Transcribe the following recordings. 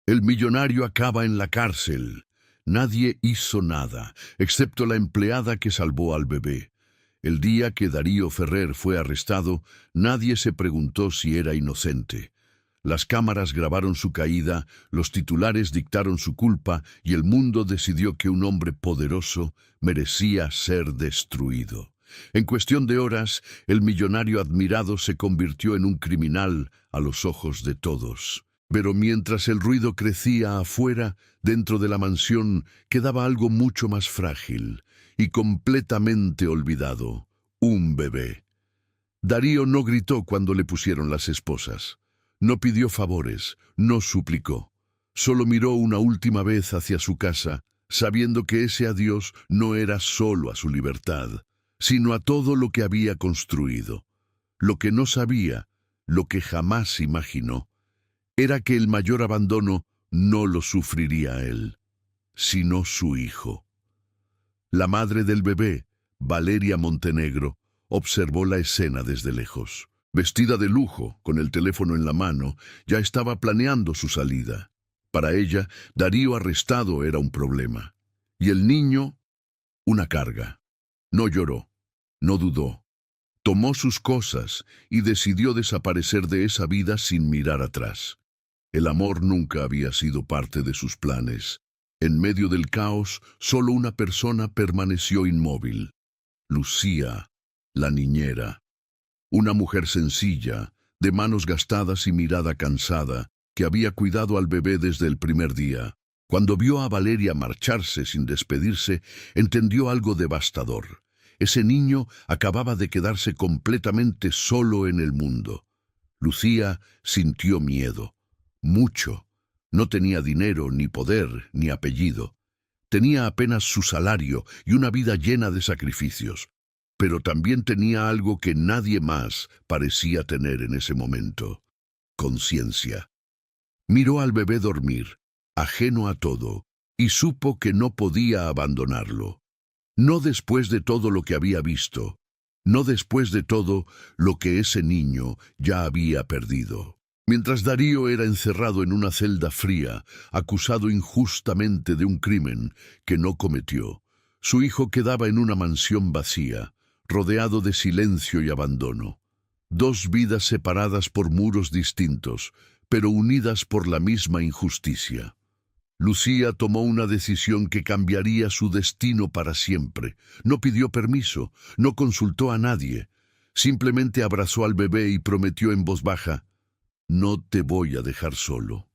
El millonario acaba en la cárcel. Nadie hizo nada, excepto la empleada que salvó al bebé. El día que Darío Ferrer fue arrestado, nadie se preguntó si era inocente. Las cámaras grabaron su caída, los titulares dictaron su culpa y el mundo decidió que un hombre poderoso merecía ser destruido. En cuestión de horas, el millonario admirado se convirtió en un criminal a los ojos de todos. Pero mientras el ruido crecía afuera, dentro de la mansión quedaba algo mucho más frágil y completamente olvidado: un bebé. Darío no gritó cuando le pusieron las esposas. No pidió favores, no suplicó. Solo miró una última vez hacia su casa, sabiendo que ese adiós no era solo a su libertad, sino a todo lo que había construido. Lo que no sabía, lo que jamás imaginó, era que el mayor abandono no lo sufriría él, sino su hijo. La madre del bebé, Valeria Montenegro, observó la escena desde lejos. Vestida de lujo, con el teléfono en la mano, ya estaba planeando su salida. Para ella, Darío arrestado era un problema, y el niño, una carga. No lloró, no dudó. Tomó sus cosas y decidió desaparecer de esa vida sin mirar atrás. El amor nunca había sido parte de sus planes. En medio del caos, solo una persona permaneció inmóvil: Lucía, la niñera. Una mujer sencilla, de manos gastadas y mirada cansada, que había cuidado al bebé desde el primer día. Cuando vio a Valeria marcharse sin despedirse, entendió algo devastador. Ese niño acababa de quedarse completamente solo en el mundo. Lucía sintió miedo. Mucho. No tenía dinero, ni poder, ni apellido. Tenía apenas su salario y una vida llena de sacrificios. Pero también tenía algo que nadie más parecía tener en ese momento: conciencia. Miró al bebé dormir, ajeno a todo, y supo que no podía abandonarlo. No después de todo lo que había visto, no después de todo lo que ese niño ya había perdido. Mientras Darío era encerrado en una celda fría, acusado injustamente de un crimen que no cometió, su hijo quedaba en una mansión vacía, rodeado de silencio y abandono. Dos vidas separadas por muros distintos, pero unidas por la misma injusticia. Lucía tomó una decisión que cambiaría su destino para siempre. No pidió permiso, no consultó a nadie. Simplemente abrazó al bebé y prometió en voz baja: «No te voy a dejar solo».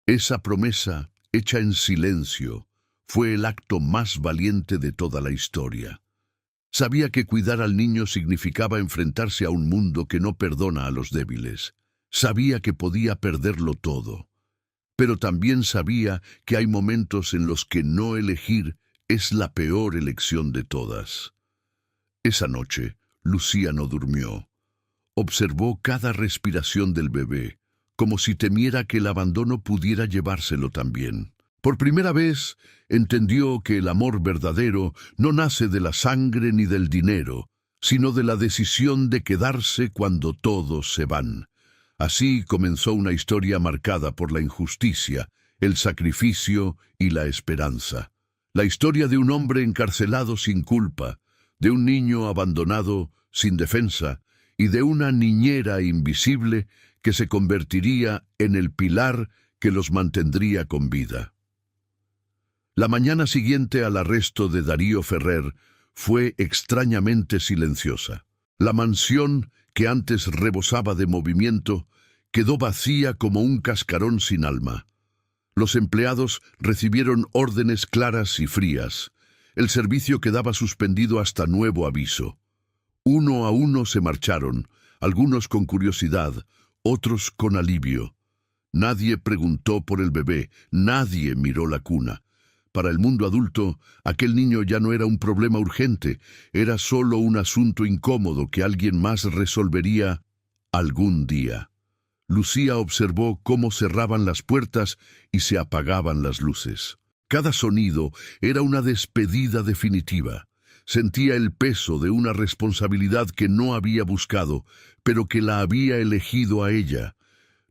Esa promesa, hecha en silencio, fue el acto más valiente de toda la historia. Sabía que cuidar al niño significaba enfrentarse a un mundo que no perdona a los débiles. Sabía que podía perderlo todo. Pero también sabía que hay momentos en los que no elegir es la peor elección de todas. Esa noche, Lucía no durmió. Observó cada respiración del bebé, como si temiera que el abandono pudiera llevárselo también. Por primera vez, entendió que el amor verdadero no nace de la sangre ni del dinero, sino de la decisión de quedarse cuando todos se van. Así comenzó una historia marcada por la injusticia, el sacrificio y la esperanza. La historia de un hombre encarcelado sin culpa, de un niño abandonado sin defensa y de una niñera invisible que se convertiría en el pilar que los mantendría con vida. La mañana siguiente al arresto de Darío Ferrer fue extrañamente silenciosa. La mansión, que antes rebosaba de movimiento, quedó vacía como un cascarón sin alma. Los empleados recibieron órdenes claras y frías. El servicio quedaba suspendido hasta nuevo aviso. Uno a uno se marcharon, algunos con curiosidad, otros con alivio. Nadie preguntó por el bebé, nadie miró la cuna. Para el mundo adulto, aquel niño ya no era un problema urgente, era solo un asunto incómodo que alguien más resolvería algún día. Lucía observó cómo cerraban las puertas y se apagaban las luces. Cada sonido era una despedida definitiva. Sentía el peso de una responsabilidad que no había buscado, pero que la había elegido a ella.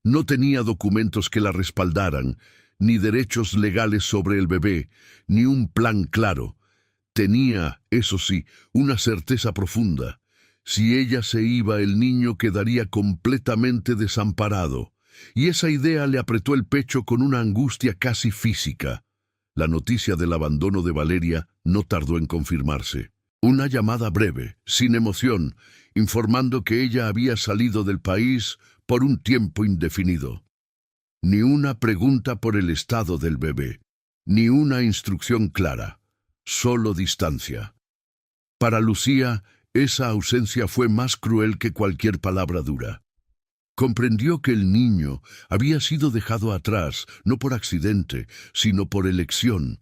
No tenía documentos que la respaldaran, ni derechos legales sobre el bebé, ni un plan claro. Tenía, eso sí, una certeza profunda. Si ella se iba, el niño quedaría completamente desamparado. Y esa idea le apretó el pecho con una angustia casi física. La noticia del abandono de Valeria no tardó en confirmarse. Una llamada breve, sin emoción, informando que ella había salido del país por un tiempo indefinido. Ni una pregunta por el estado del bebé, ni una instrucción clara, solo distancia. Para Lucía, esa ausencia fue más cruel que cualquier palabra dura. Comprendió que el niño había sido dejado atrás, no por accidente, sino por elección.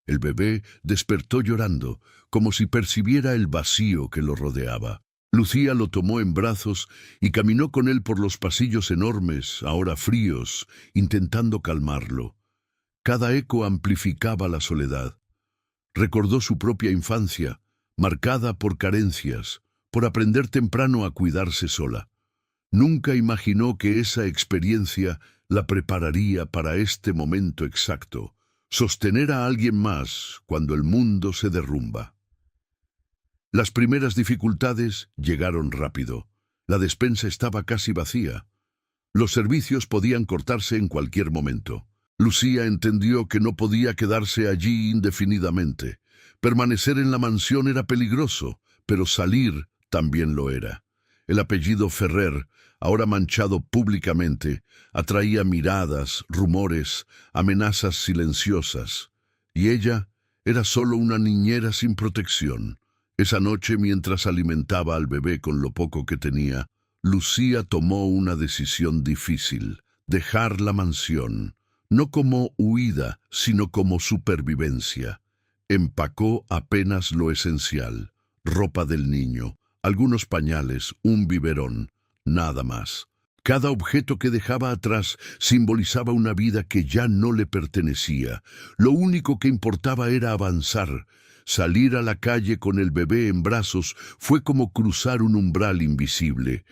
El bebé despertó llorando, como si percibiera el vacío que lo rodeaba. Lucía lo tomó en brazos y caminó con él por los pasillos enormes, ahora fríos, intentando calmarlo. Cada eco amplificaba la soledad. Recordó su propia infancia, marcada por carencias, por aprender temprano a cuidarse sola. Nunca imaginó que esa experiencia la prepararía para este momento exacto, sostener a alguien más cuando el mundo se derrumba. Las primeras dificultades llegaron rápido. La despensa estaba casi vacía. Los servicios podían cortarse en cualquier momento. Lucía entendió que no podía quedarse allí indefinidamente. Permanecer en la mansión era peligroso, pero salir también lo era. El apellido Ferrer, ahora manchado públicamente, atraía miradas, rumores, amenazas silenciosas. Y ella era solo una niñera sin protección. Esa noche, mientras alimentaba al bebé con lo poco que tenía, Lucía tomó una decisión difícil: dejar la mansión, no como huida, sino como supervivencia. Empacó apenas lo esencial: ropa del niño, algunos pañales, un biberón, nada más. Cada objeto que dejaba atrás simbolizaba una vida que ya no le pertenecía. Lo único que importaba era avanzar. Salir a la calle con el bebé en brazos fue como cruzar un umbral invisible.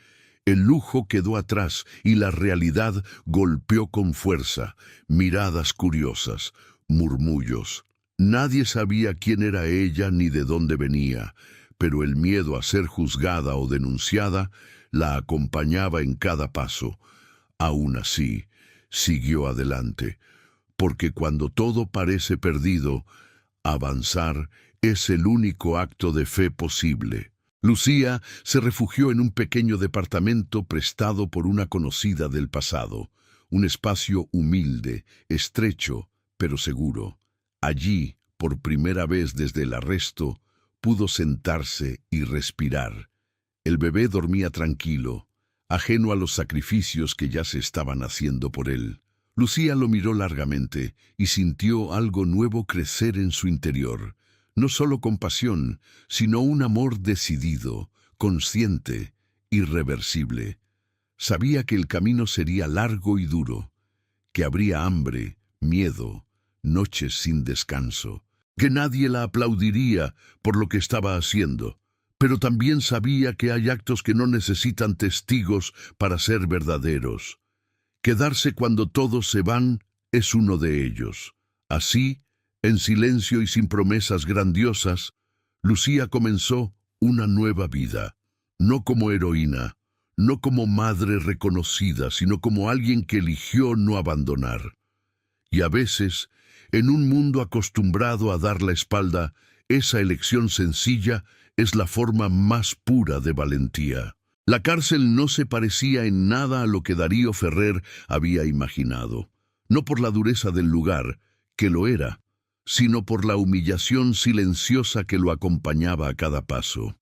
El lujo quedó atrás y la realidad golpeó con fuerza. Miradas curiosas, murmullos. Nadie sabía quién era ella ni de dónde venía, pero el miedo a ser juzgada o denunciada la acompañaba en cada paso. Aún así, siguió adelante, porque cuando todo parece perdido, avanzar es el único acto de fe posible. Lucía se refugió en un pequeño departamento prestado por una conocida del pasado, un espacio humilde, estrecho, pero seguro. Allí, por primera vez desde el arresto, pudo sentarse y respirar. El bebé dormía tranquilo, ajeno a los sacrificios que ya se estaban haciendo por él. Lucía lo miró largamente y sintió algo nuevo crecer en su interior. No solo compasión, sino un amor decidido, consciente, irreversible. Sabía que el camino sería largo y duro, que habría hambre, miedo, noches sin descanso, que nadie la aplaudiría por lo que estaba haciendo, pero también sabía que hay actos que no necesitan testigos para ser verdaderos. Quedarse cuando todos se van es uno de ellos. Así, en silencio y sin promesas grandiosas, Lucía comenzó una nueva vida, no como heroína, no como madre reconocida, sino como alguien que eligió no abandonar. Y a veces, en un mundo acostumbrado a dar la espalda, esa elección sencilla es la forma más pura de valentía. La cárcel no se parecía en nada a lo que Darío Ferrer había imaginado, no por la dureza del lugar, que lo era, sino por la humillación silenciosa que lo acompañaba a cada paso.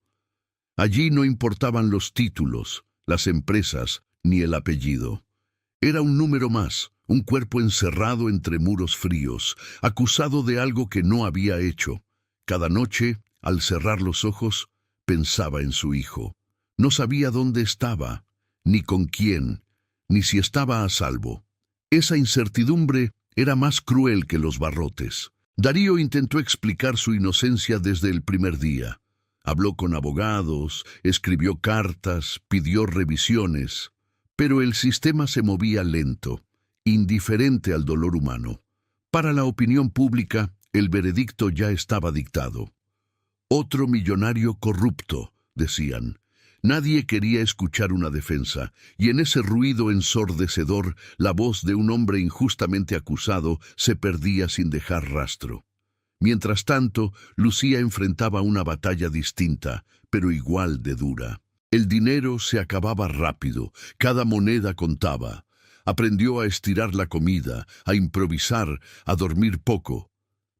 Allí no importaban los títulos, las empresas, ni el apellido. Era un número más, un cuerpo encerrado entre muros fríos, acusado de algo que no había hecho. Cada noche, al cerrar los ojos, pensaba en su hijo. No sabía dónde estaba, ni con quién, ni si estaba a salvo. Esa incertidumbre era más cruel que los barrotes. Darío intentó explicar su inocencia desde el primer día. Habló con abogados, escribió cartas, pidió revisiones, Pero el sistema se movía lento, indiferente al dolor humano. Para la opinión pública, el veredicto ya estaba dictado. Otro millonario corrupto, decían. Nadie quería escuchar una defensa, y en ese ruido ensordecedor, la voz de un hombre injustamente acusado se perdía sin dejar rastro. Mientras tanto, Lucía enfrentaba una batalla distinta, pero igual de dura. El dinero se acababa rápido, cada moneda contaba. Aprendió a estirar la comida, a improvisar, a dormir poco.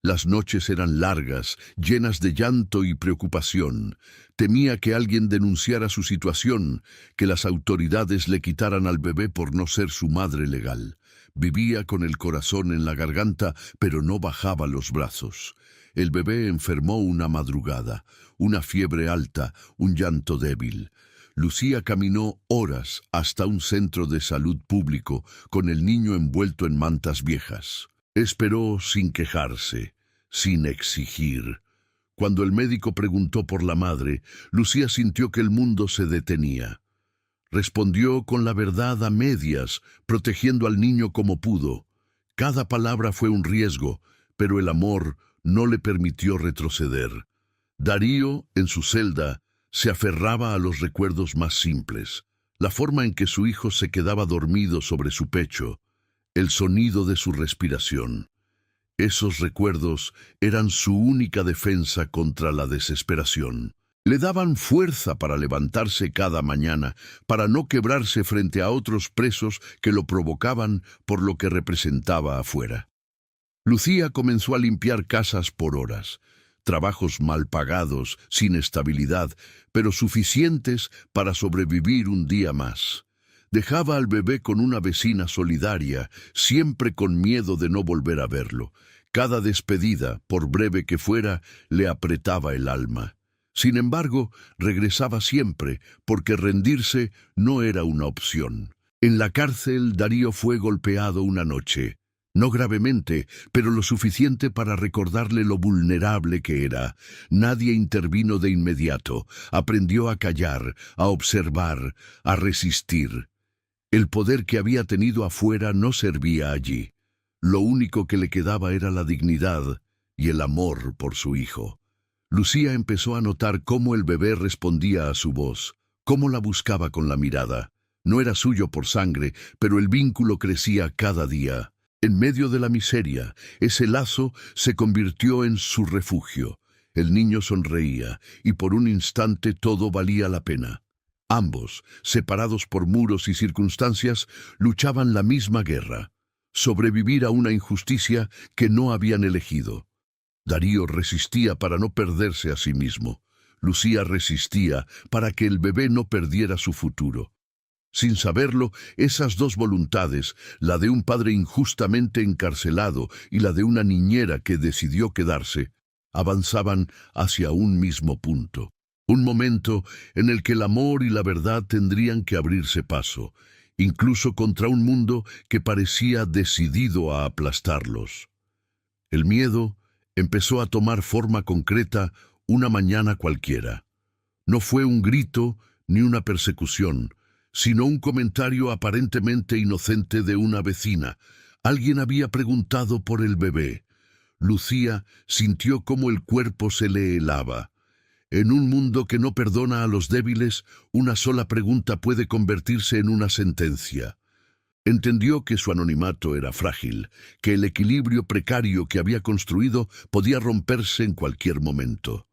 Las noches eran largas, llenas de llanto y preocupación. Temía que alguien denunciara su situación, que las autoridades le quitaran al bebé por no ser su madre legal. Vivía con el corazón en la garganta, pero no bajaba los brazos. El bebé enfermó una madrugada, una fiebre alta, un llanto débil. Lucía caminó horas hasta un centro de salud público, con el niño envuelto en mantas viejas. Esperó sin quejarse, sin exigir. Cuando el médico preguntó por la madre, Lucía sintió que el mundo se detenía. Respondió con la verdad a medias, protegiendo al niño como pudo. Cada palabra fue un riesgo, pero el amor no le permitió retroceder. Darío, en su celda, se aferraba a los recuerdos más simples. La forma en que su hijo se quedaba dormido sobre su pecho, el sonido de su respiración. Esos recuerdos eran su única defensa contra la desesperación. Le daban fuerza para levantarse cada mañana, para no quebrarse frente a otros presos que lo provocaban por lo que representaba afuera. Lucía comenzó a limpiar casas por horas, trabajos mal pagados, sin estabilidad, pero suficientes para sobrevivir un día más. Dejaba al bebé con una vecina solidaria, siempre con miedo de no volver a verlo. Cada despedida, por breve que fuera, le apretaba el alma. Sin embargo, regresaba siempre, porque rendirse no era una opción. En la cárcel, Darío fue golpeado una noche. No gravemente, pero lo suficiente para recordarle lo vulnerable que era. Nadie intervino de inmediato. Aprendió a callar, a observar, a resistir. El poder que había tenido afuera no servía allí. Lo único que le quedaba era la dignidad y el amor por su hijo. Lucía empezó a notar cómo el bebé respondía a su voz, cómo la buscaba con la mirada. No era suyo por sangre, pero el vínculo crecía cada día. En medio de la miseria, ese lazo se convirtió en su refugio. El niño sonreía, y por un instante todo valía la pena. Ambos, separados por muros y circunstancias, luchaban la misma guerra. Sobrevivir a una injusticia que no habían elegido. Darío resistía para no perderse a sí mismo. Lucía resistía para que el bebé no perdiera su futuro. Sin saberlo, esas dos voluntades, la de un padre injustamente encarcelado y la de una niñera que decidió quedarse, avanzaban hacia un mismo punto. Un momento en el que el amor y la verdad tendrían que abrirse paso, incluso contra un mundo que parecía decidido a aplastarlos. El miedo empezó a tomar forma concreta una mañana cualquiera. No fue un grito ni una persecución, sino un comentario aparentemente inocente de una vecina. Alguien había preguntado por el bebé. Lucía sintió cómo el cuerpo se le helaba. En un mundo que no perdona a los débiles, una sola pregunta puede convertirse en una sentencia. Entendió que su anonimato era frágil, que el equilibrio precario que había construido podía romperse en cualquier momento.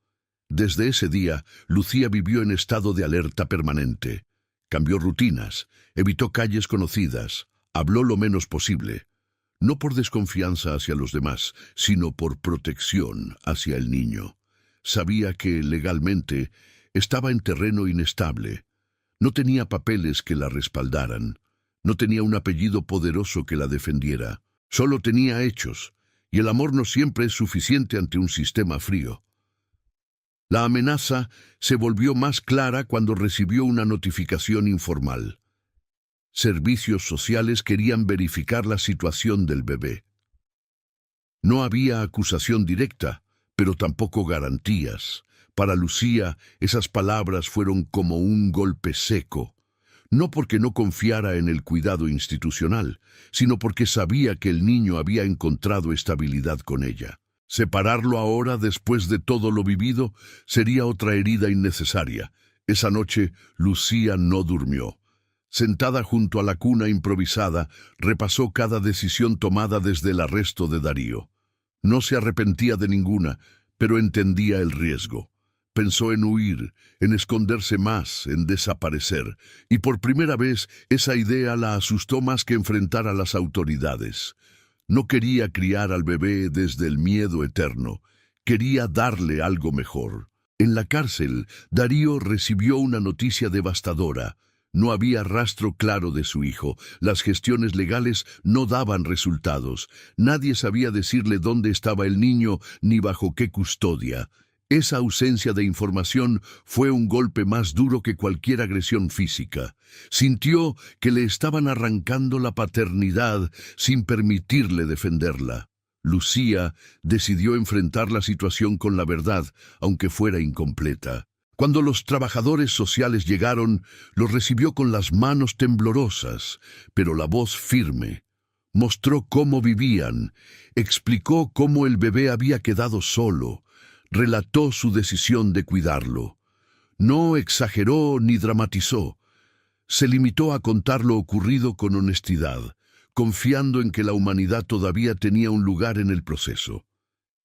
Desde ese día, Lucía vivió en estado de alerta permanente. Cambió rutinas, evitó calles conocidas, habló lo menos posible. No por desconfianza hacia los demás, sino por protección hacia el niño. Sabía que, legalmente, estaba en terreno inestable. No tenía papeles que la respaldaran. No tenía un apellido poderoso que la defendiera. Solo tenía hechos, y el amor no siempre es suficiente ante un sistema frío. La amenaza se volvió más clara cuando recibió una notificación informal. Servicios sociales querían verificar la situación del bebé. No había acusación directa, pero tampoco garantías. Para Lucía, esas palabras fueron como un golpe seco. no porque no confiara en el cuidado institucional, sino porque sabía que el niño había encontrado estabilidad con ella. Separarlo ahora, después de todo lo vivido, sería otra herida innecesaria. Esa noche, Lucía no durmió. Sentada junto a la cuna improvisada, repasó cada decisión tomada desde el arresto de Darío. No se arrepentía de ninguna, pero entendía el riesgo. Pensó en huir, en esconderse más, en desaparecer, y por primera vez esa idea la asustó más que enfrentar a las autoridades. No quería criar al bebé desde el miedo eterno, quería darle algo mejor. En la cárcel, Darío recibió una noticia devastadora. No había rastro claro de su hijo, las gestiones legales no daban resultados, nadie sabía decirle dónde estaba el niño ni bajo qué custodia. Esa ausencia de información fue un golpe más duro que cualquier agresión física. Sintió que le estaban arrancando la paternidad sin permitirle defenderla. Lucía decidió enfrentar la situación con la verdad, aunque fuera incompleta. Cuando los trabajadores sociales llegaron, los recibió con las manos temblorosas, pero la voz firme. Mostró cómo vivían, explicó cómo el bebé había quedado solo, relató su decisión de cuidarlo. No exageró ni dramatizó. Se limitó a contar lo ocurrido con honestidad, confiando en que la humanidad todavía tenía un lugar en el proceso.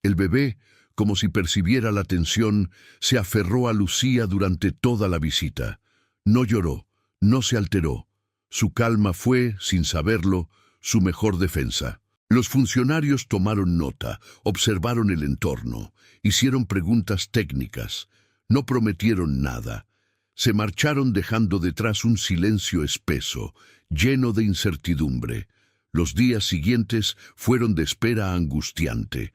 El bebé, como si percibiera la tensión, se aferró a Lucía durante toda la visita. No lloró, no se alteró. Su calma fue, sin saberlo, su mejor defensa. Los funcionarios tomaron nota, observaron el entorno, hicieron preguntas técnicas, no prometieron nada. Se marcharon dejando detrás un silencio espeso, lleno de incertidumbre. Los días siguientes fueron de espera angustiante.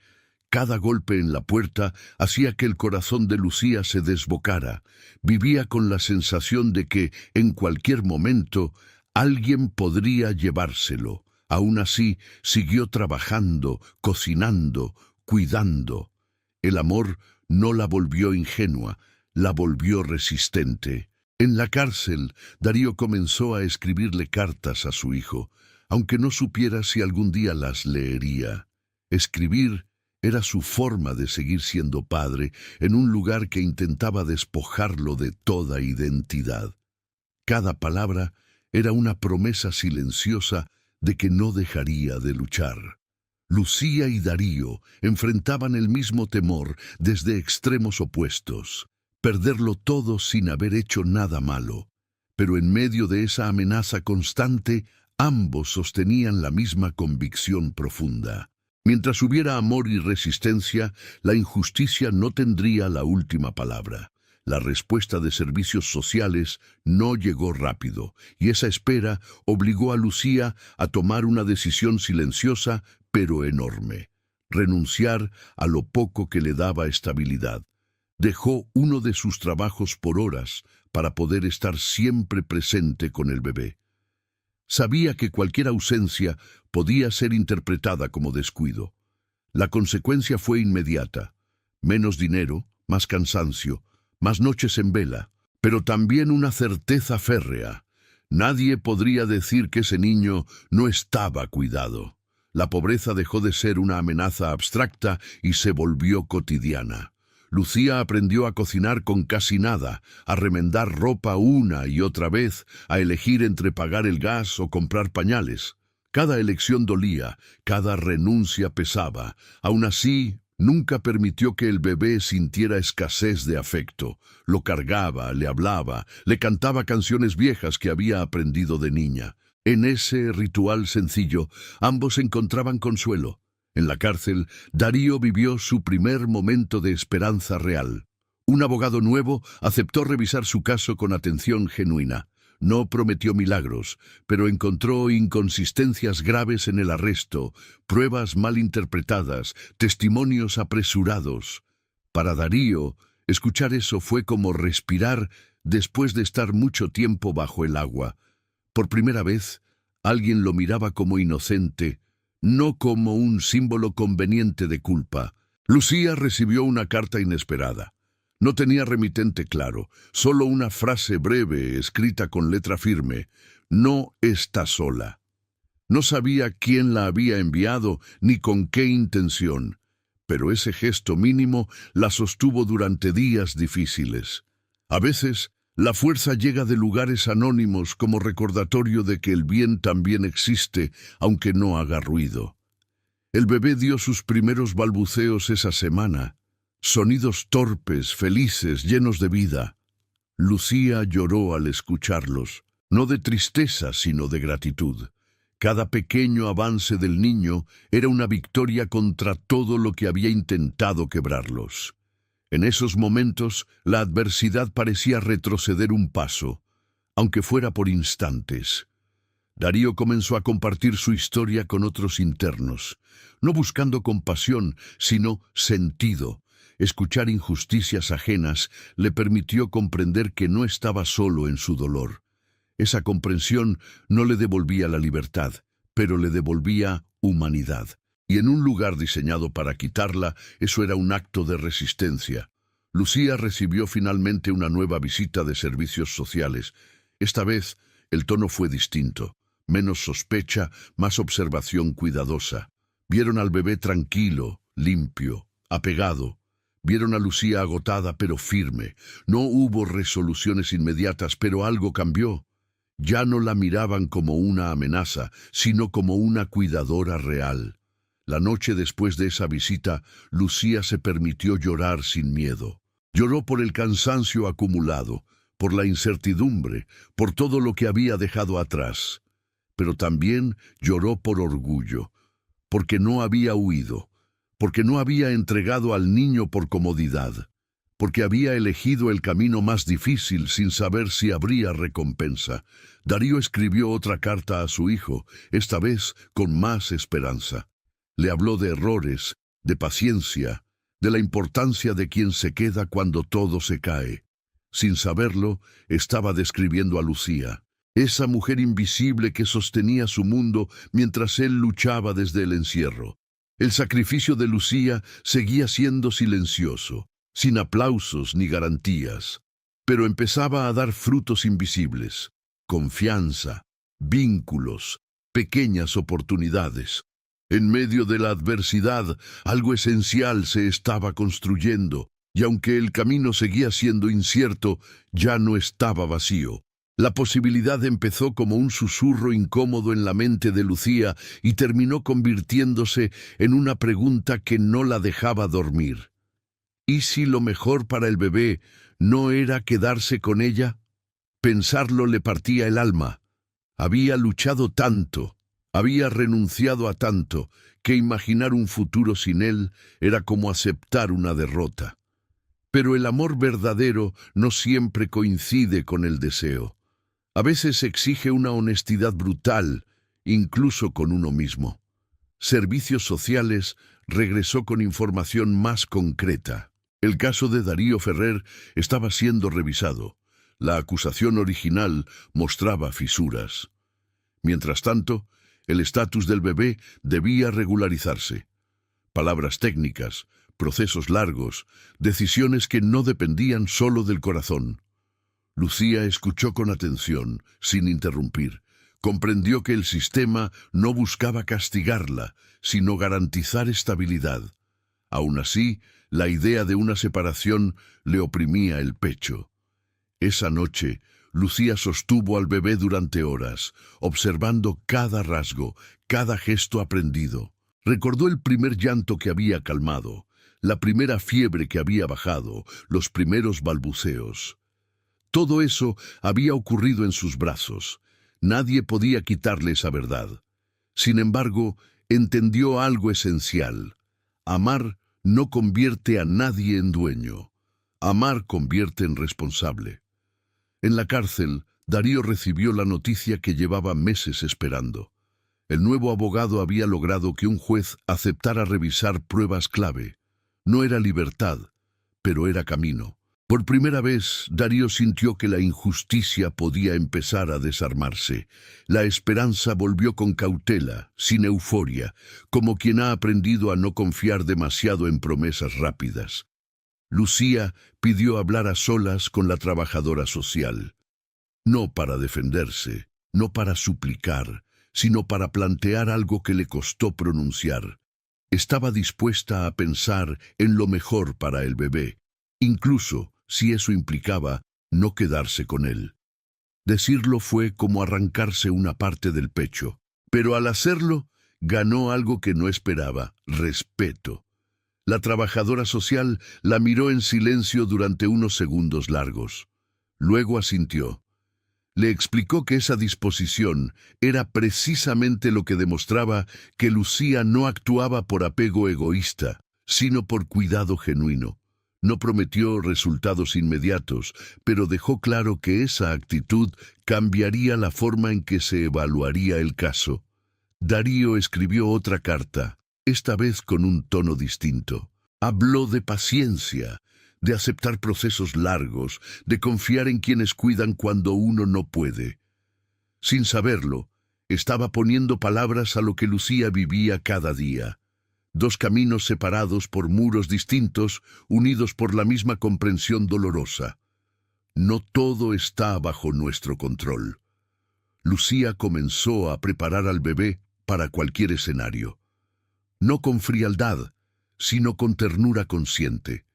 Cada golpe en la puerta hacía que el corazón de Lucía se desbocara. Vivía con la sensación de que, en cualquier momento, alguien podría llevárselo. Aún así, siguió trabajando, cocinando, cuidando. El amor no la volvió ingenua, la volvió resistente. En la cárcel, Darío comenzó a escribirle cartas a su hijo, aunque no supiera si algún día las leería. Escribir era su forma de seguir siendo padre en un lugar que intentaba despojarlo de toda identidad. Cada palabra era una promesa silenciosa de que no dejaría de luchar. Lucía y Darío enfrentaban el mismo temor desde extremos opuestos, perderlo todo sin haber hecho nada malo. Pero en medio de esa amenaza constante, ambos sostenían la misma convicción profunda. Mientras hubiera amor y resistencia, la injusticia no tendría la última palabra. La respuesta de servicios sociales no llegó rápido, y esa espera obligó a Lucía a tomar una decisión silenciosa pero enorme: renunciar a lo poco que le daba estabilidad. Dejó uno de sus trabajos por horas para poder estar siempre presente con el bebé. Sabía que cualquier ausencia podía ser interpretada como descuido. La consecuencia fue inmediata: menos dinero, más cansancio, más noches en vela, pero también una certeza férrea: nadie podría decir que ese niño no estaba cuidado. La pobreza dejó de ser una amenaza abstracta y se volvió cotidiana. Lucía aprendió a cocinar con casi nada, a remendar ropa una y otra vez, a elegir entre pagar el gas o comprar pañales. Cada elección dolía, cada renuncia pesaba. Aún así, nunca permitió que el bebé sintiera escasez de afecto. Lo cargaba, le hablaba, le cantaba canciones viejas que había aprendido de niña. En ese ritual sencillo, ambos encontraban consuelo. En la cárcel, Darío vivió su primer momento de esperanza real. Un abogado nuevo aceptó revisar su caso con atención genuina. No prometió milagros, pero encontró inconsistencias graves en el arresto, pruebas mal interpretadas, testimonios apresurados. Para Darío, escuchar eso fue como respirar después de estar mucho tiempo bajo el agua. Por primera vez, alguien lo miraba como inocente, no como un símbolo conveniente de culpa. Lucía recibió una carta inesperada. No tenía remitente claro, solo una frase breve escrita con letra firme: no está sola. No sabía quién la había enviado ni con qué intención, pero ese gesto mínimo la sostuvo durante días difíciles. A veces, la fuerza llega de lugares anónimos como recordatorio de que el bien también existe, aunque no haga ruido. El bebé dio sus primeros balbuceos esa semana, sonidos torpes, felices, llenos de vida. Lucía lloró al escucharlos, no de tristeza, sino de gratitud. Cada pequeño avance del niño era una victoria contra todo lo que había intentado quebrarlos. En esos momentos, la adversidad parecía retroceder un paso, aunque fuera por instantes. Darío comenzó a compartir su historia con otros internos, no buscando compasión, sino sentido. Escuchar injusticias ajenas le permitió comprender que no estaba solo en su dolor. Esa comprensión no le devolvía la libertad, pero le devolvía humanidad. Y en un lugar diseñado para quitarla, eso era un acto de resistencia. Lucía recibió finalmente una nueva visita de servicios sociales. Esta vez, el tono fue distinto. Menos sospecha, más observación cuidadosa. Vieron al bebé tranquilo, limpio, apegado. Vieron a Lucía agotada pero firme. No hubo resoluciones inmediatas, pero algo cambió. Ya no la miraban como una amenaza, sino como una cuidadora real. La noche después de esa visita, Lucía se permitió llorar sin miedo. Lloró por el cansancio acumulado, por la incertidumbre, por todo lo que había dejado atrás. Pero también lloró por orgullo, porque no había huido, porque no había entregado al niño por comodidad, porque había elegido el camino más difícil sin saber si habría recompensa. Darío escribió otra carta a su hijo, esta vez con más esperanza. Le habló de errores, de paciencia, de la importancia de quien se queda cuando todo se cae. Sin saberlo, estaba describiendo a Lucía, esa mujer invisible que sostenía su mundo mientras él luchaba desde el encierro. El sacrificio de Lucía seguía siendo silencioso, sin aplausos ni garantías, pero empezaba a dar frutos invisibles: confianza, vínculos, pequeñas oportunidades. En medio de la adversidad, algo esencial se estaba construyendo, y aunque el camino seguía siendo incierto, ya no estaba vacío. La posibilidad empezó como un susurro incómodo en la mente de Lucía y terminó convirtiéndose en una pregunta que no la dejaba dormir. ¿Y si lo mejor para el bebé no era quedarse con ella? Pensarlo le partía el alma. Había luchado tanto, había renunciado a tanto, que imaginar un futuro sin él era como aceptar una derrota. Pero el amor verdadero no siempre coincide con el deseo. A veces exige una honestidad brutal, incluso con uno mismo. Servicios Sociales regresó con información más concreta. El caso de Darío Ferrer estaba siendo revisado. La acusación original mostraba fisuras. Mientras tanto, el estatus del bebé debía regularizarse. Palabras técnicas, procesos largos, decisiones que no dependían solo del corazón. Lucía escuchó con atención, sin interrumpir. Comprendió que el sistema no buscaba castigarla, sino garantizar estabilidad. Aún así, la idea de una separación le oprimía el pecho. Esa noche, Lucía sostuvo al bebé durante horas, observando cada rasgo, cada gesto aprendido. Recordó el primer llanto que había calmado, la primera fiebre que había bajado, los primeros balbuceos. Todo eso había ocurrido en sus brazos. Nadie podía quitarle esa verdad. Sin embargo, entendió algo esencial. Amar no convierte a nadie en dueño. Amar convierte en responsable. En la cárcel, Darío recibió la noticia que llevaba meses esperando. El nuevo abogado había logrado que un juez aceptara revisar pruebas clave. No era libertad, pero era camino. Por primera vez, Darío sintió que la injusticia podía empezar a desarmarse. La esperanza volvió con cautela, sin euforia, como quien ha aprendido a no confiar demasiado en promesas rápidas. Lucía pidió hablar a solas con la trabajadora social. No para defenderse, no para suplicar, sino para plantear algo que le costó pronunciar. Estaba dispuesta a pensar en lo mejor para el bebé, incluso si eso implicaba no quedarse con él. Decirlo fue como arrancarse una parte del pecho, pero al hacerlo, ganó algo que no esperaba: respeto. La trabajadora social la miró en silencio durante unos segundos largos. Luego asintió. Le explicó que esa disposición era precisamente lo que demostraba que Lucía no actuaba por apego egoísta, sino por cuidado genuino. No prometió resultados inmediatos, pero dejó claro que esa actitud cambiaría la forma en que se evaluaría el caso. Darío escribió otra carta, esta vez con un tono distinto. Habló de paciencia, de aceptar procesos largos, de confiar en quienes cuidan cuando uno no puede. Sin saberlo, estaba poniendo palabras a lo que Lucía vivía cada día. Dos caminos separados por muros distintos, unidos por la misma comprensión dolorosa. No todo está bajo nuestro control. Lucía comenzó a preparar al bebé para cualquier escenario. No con frialdad, sino con ternura consciente.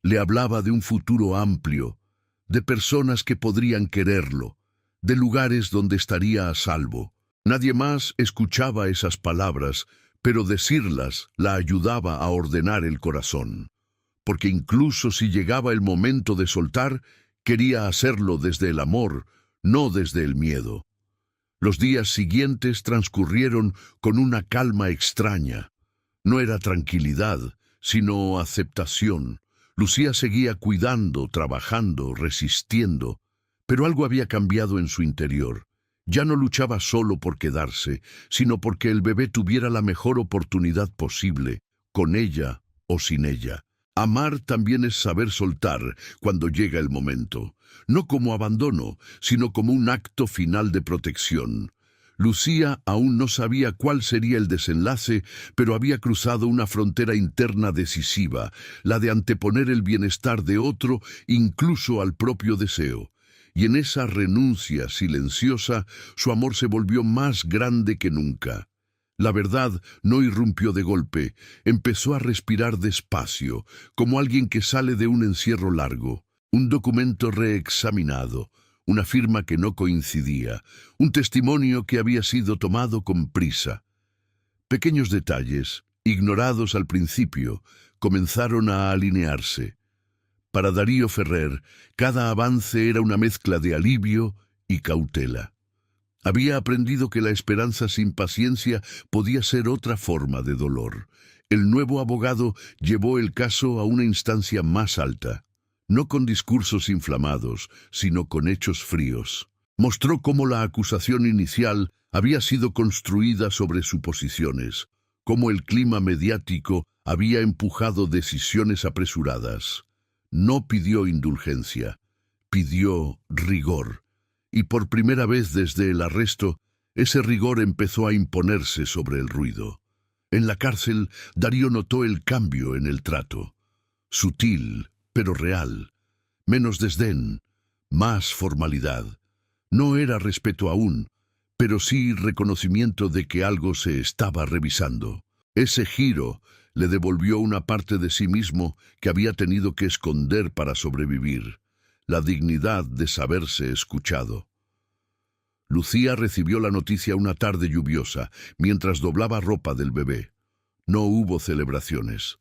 Le hablaba de un futuro amplio, de personas que podrían quererlo, de lugares donde estaría a salvo. Nadie más escuchaba esas palabras, pero decirlas la ayudaba a ordenar el corazón. Porque incluso si llegaba el momento de soltar, quería hacerlo desde el amor, no desde el miedo. Los días siguientes transcurrieron con una calma extraña. No era tranquilidad, sino aceptación. Lucía seguía cuidando, trabajando, resistiendo, pero algo había cambiado en su interior. Ya no luchaba solo por quedarse, sino porque el bebé tuviera la mejor oportunidad posible, con ella o sin ella. Amar también es saber soltar cuando llega el momento, no como abandono, sino como un acto final de protección. Lucía aún no sabía cuál sería el desenlace, pero había cruzado una frontera interna decisiva, la de anteponer el bienestar de otro incluso al propio deseo. Y en esa renuncia silenciosa, su amor se volvió más grande que nunca. La verdad no irrumpió de golpe, empezó a respirar despacio, como alguien que sale de un encierro largo. Un documento reexaminado, una firma que no coincidía, un testimonio que había sido tomado con prisa. Pequeños detalles, ignorados al principio, comenzaron a alinearse. Para Darío Ferrer, cada avance era una mezcla de alivio y cautela. Había aprendido que la esperanza sin paciencia podía ser otra forma de dolor. El nuevo abogado llevó el caso a una instancia más alta. No con discursos inflamados, sino con hechos fríos. Mostró cómo la acusación inicial había sido construida sobre suposiciones, cómo el clima mediático había empujado decisiones apresuradas. No pidió indulgencia, pidió rigor. Y por primera vez desde el arresto, ese rigor empezó a imponerse sobre el ruido. En la cárcel, Darío notó el cambio en el trato. Sutil, pero real. Menos desdén, más formalidad. No era respeto aún, pero sí reconocimiento de que algo se estaba revisando. Ese giro le devolvió una parte de sí mismo que había tenido que esconder para sobrevivir, la dignidad de saberse escuchado. Lucía recibió la noticia una tarde lluviosa, mientras doblaba ropa del bebé. No hubo celebraciones,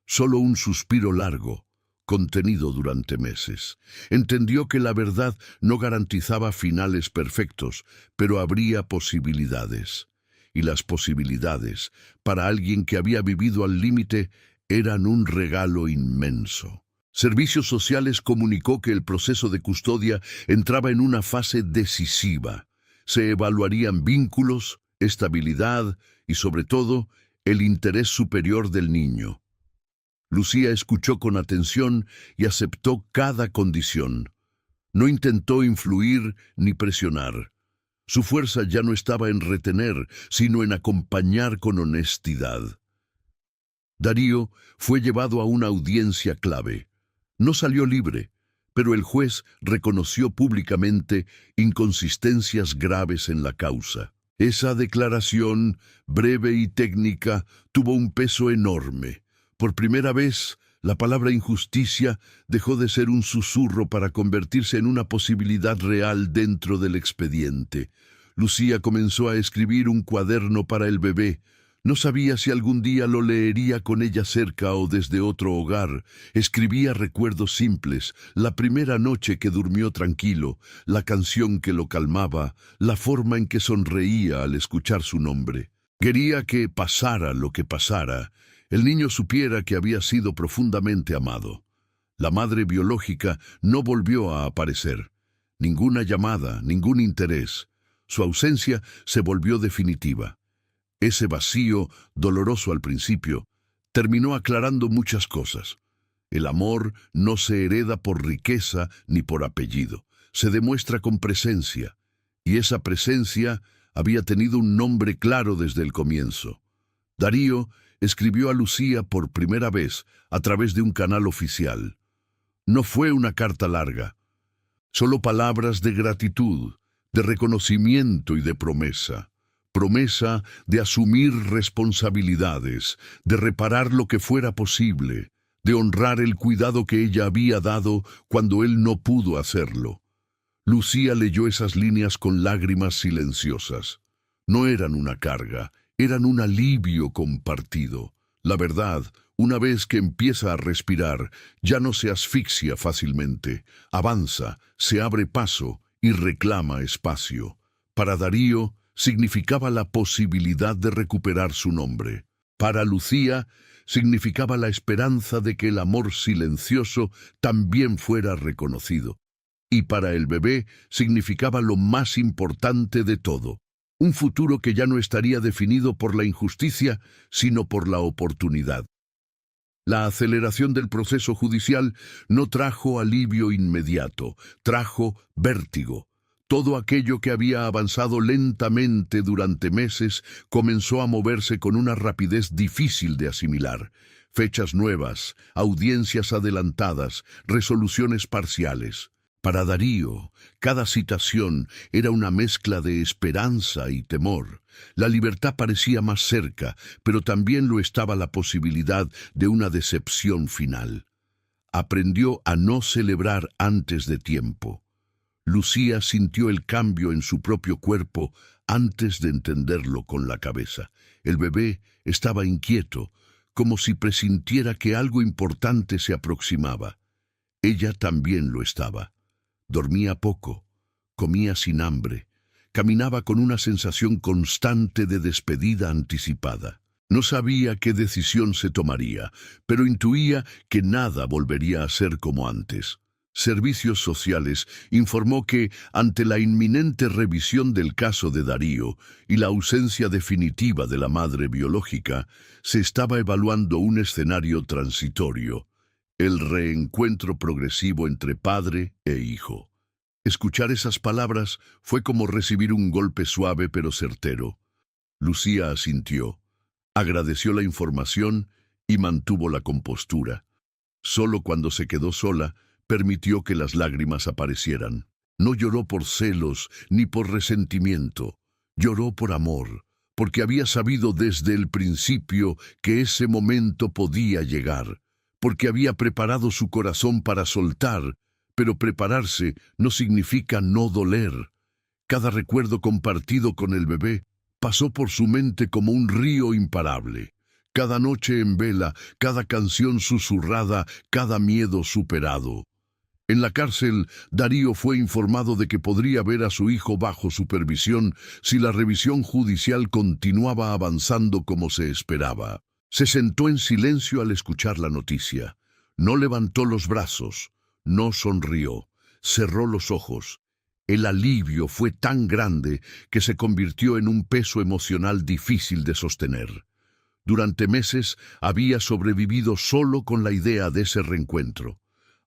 solo un suspiro largo, contenido durante meses. Entendió que la verdad no garantizaba finales perfectos, pero habría posibilidades. Y las posibilidades, para alguien que había vivido al límite, eran un regalo inmenso. Servicios Sociales comunicó que el proceso de custodia entraba en una fase decisiva. Se evaluarían vínculos, estabilidad y, sobre todo, el interés superior del niño. Lucía escuchó con atención y aceptó cada condición. No intentó influir ni presionar. Su fuerza ya no estaba en retener, sino en acompañar con honestidad. Darío fue llevado a una audiencia clave. No salió libre, pero el juez reconoció públicamente inconsistencias graves en la causa. Esa declaración, breve y técnica, tuvo un peso enorme. Por primera vez, la palabra injusticia dejó de ser un susurro para convertirse en una posibilidad real dentro del expediente. Lucía comenzó a escribir un cuaderno para el bebé. No sabía si algún día lo leería con ella cerca o desde otro hogar. Escribía recuerdos simples, la primera noche que durmió tranquilo, la canción que lo calmaba, la forma en que sonreía al escuchar su nombre. Quería que pasara lo que pasara, el niño supiera que había sido profundamente amado. La madre biológica no volvió a aparecer. Ninguna llamada, ningún interés. Su ausencia se volvió definitiva. Ese vacío, doloroso al principio, terminó aclarando muchas cosas. El amor no se hereda por riqueza ni por apellido, se demuestra con presencia, y esa presencia había tenido un nombre claro desde el comienzo. Darío escribió a Lucía por primera vez a través de un canal oficial. No fue una carta larga, solo palabras de gratitud, de reconocimiento y de promesa. Promesa de asumir responsabilidades, de reparar lo que fuera posible, de honrar el cuidado que ella había dado cuando él no pudo hacerlo. Lucía leyó esas líneas con lágrimas silenciosas. No eran una carga, eran un alivio compartido. La verdad, una vez que empieza a respirar, ya no se asfixia fácilmente, avanza, se abre paso y reclama espacio. Para Darío, significaba la posibilidad de recuperar su nombre. Para Lucía, significaba la esperanza de que el amor silencioso también fuera reconocido. Y para el bebé, significaba lo más importante de todo, un futuro que ya no estaría definido por la injusticia, sino por la oportunidad. La aceleración del proceso judicial no trajo alivio inmediato, trajo vértigo. Todo aquello que había avanzado lentamente durante meses comenzó a moverse con una rapidez difícil de asimilar. Fechas nuevas, audiencias adelantadas, resoluciones parciales. Para Darío, cada citación era una mezcla de esperanza y temor. La libertad parecía más cerca, pero también lo estaba la posibilidad de una decepción final. Aprendió a no celebrar antes de tiempo. Lucía sintió el cambio en su propio cuerpo antes de entenderlo con la cabeza. El bebé estaba inquieto, como si presintiera que algo importante se aproximaba. Ella también lo estaba. Dormía poco, comía sin hambre, caminaba con una sensación constante de despedida anticipada. No sabía qué decisión se tomaría, pero intuía que nada volvería a ser como antes. Servicios Sociales informó que, ante la inminente revisión del caso de Darío y la ausencia definitiva de la madre biológica, se estaba evaluando un escenario transitorio, el reencuentro progresivo entre padre e hijo. Escuchar esas palabras fue como recibir un golpe suave pero certero. Lucía asintió, agradeció la información y mantuvo la compostura. Solo cuando se quedó sola, permitió que las lágrimas aparecieran. No lloró por celos ni por resentimiento. Lloró por amor, porque había sabido desde el principio que ese momento podía llegar, porque había preparado su corazón para soltar, pero prepararse no significa no doler. Cada recuerdo compartido con el bebé pasó por su mente como un río imparable. Cada noche en vela, cada canción susurrada, cada miedo superado. En la cárcel, Darío fue informado de que podría ver a su hijo bajo supervisión si la revisión judicial continuaba avanzando como se esperaba. Se sentó en silencio al escuchar la noticia. No levantó los brazos, no sonrió, cerró los ojos. El alivio fue tan grande que se convirtió en un peso emocional difícil de sostener. Durante meses había sobrevivido solo con la idea de ese reencuentro.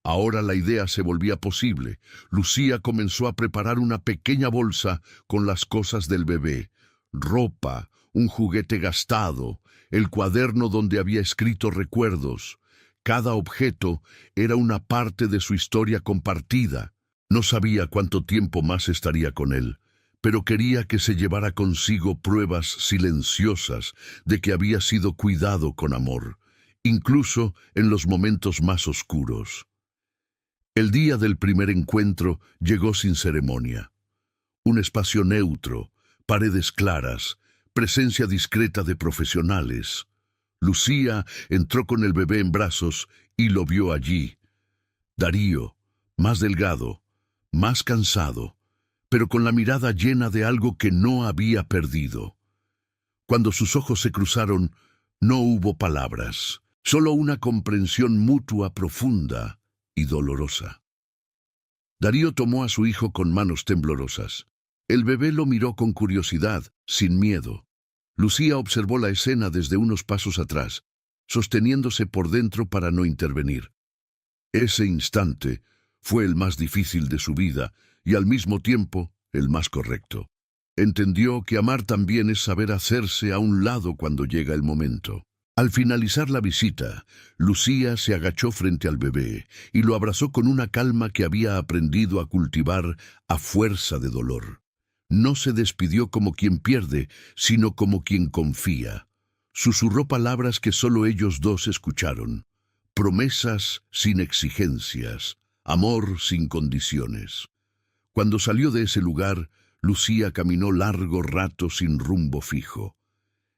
Ahora la idea se volvía posible. Lucía comenzó a preparar una pequeña bolsa con las cosas del bebé, ropa, un juguete gastado, el cuaderno donde había escrito recuerdos. Cada objeto era una parte de su historia compartida. No sabía cuánto tiempo más estaría con él, pero quería que se llevara consigo pruebas silenciosas de que había sido cuidado con amor, incluso en los momentos más oscuros. El día del primer encuentro llegó sin ceremonia. Un espacio neutro, paredes claras, presencia discreta de profesionales. Lucía entró con el bebé en brazos y lo vio allí. Darío, más delgado, más cansado, pero con la mirada llena de algo que no había perdido. Cuando sus ojos se cruzaron, no hubo palabras, solo una comprensión mutua profunda y dolorosa. Darío tomó a su hijo con manos temblorosas. El bebé lo miró con curiosidad, sin miedo. Lucía observó la escena desde unos pasos atrás, sosteniéndose por dentro para no intervenir. Ese instante fue el más difícil de su vida y al mismo tiempo el más correcto. Entendió que amar también es saber hacerse a un lado cuando llega el momento. Al finalizar la visita, Lucía se agachó frente al bebé y lo abrazó con una calma que había aprendido a cultivar a fuerza de dolor. No se despidió como quien pierde, sino como quien confía. Susurró palabras que solo ellos dos escucharon. Promesas sin exigencias, amor sin condiciones. Cuando salió de ese lugar, Lucía caminó largo rato sin rumbo fijo.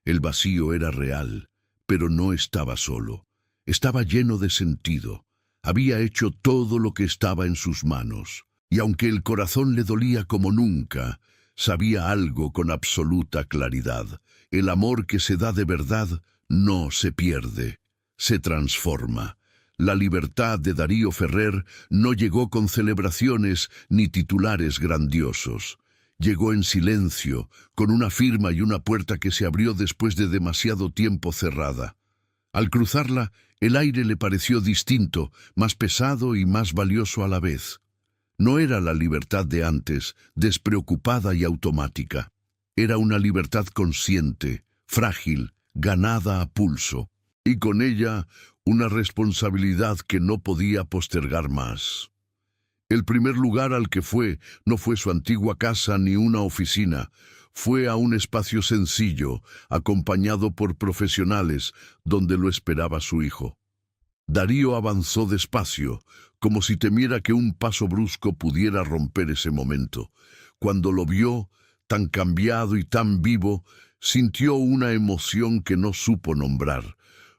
El vacío era real, pero no estaba solo. Estaba lleno de sentido. Había hecho todo lo que estaba en sus manos. Y aunque el corazón le dolía como nunca, sabía algo con absoluta claridad. El amor que se da de verdad no se pierde, se transforma. La libertad de Darío Ferrer no llegó con celebraciones ni titulares grandiosos. Llegó en silencio, con una firma y una puerta que se abrió después de demasiado tiempo cerrada. Al cruzarla, el aire le pareció distinto, más pesado y más valioso a la vez. No era la libertad de antes, despreocupada y automática. Era una libertad consciente, frágil, ganada a pulso, y con ella una responsabilidad que no podía postergar más. El primer lugar al que fue no fue su antigua casa ni una oficina. Fue a un espacio sencillo, acompañado por profesionales, donde lo esperaba su hijo. Darío avanzó despacio, como si temiera que un paso brusco pudiera romper ese momento. Cuando lo vio, tan cambiado y tan vivo, sintió una emoción que no supo nombrar.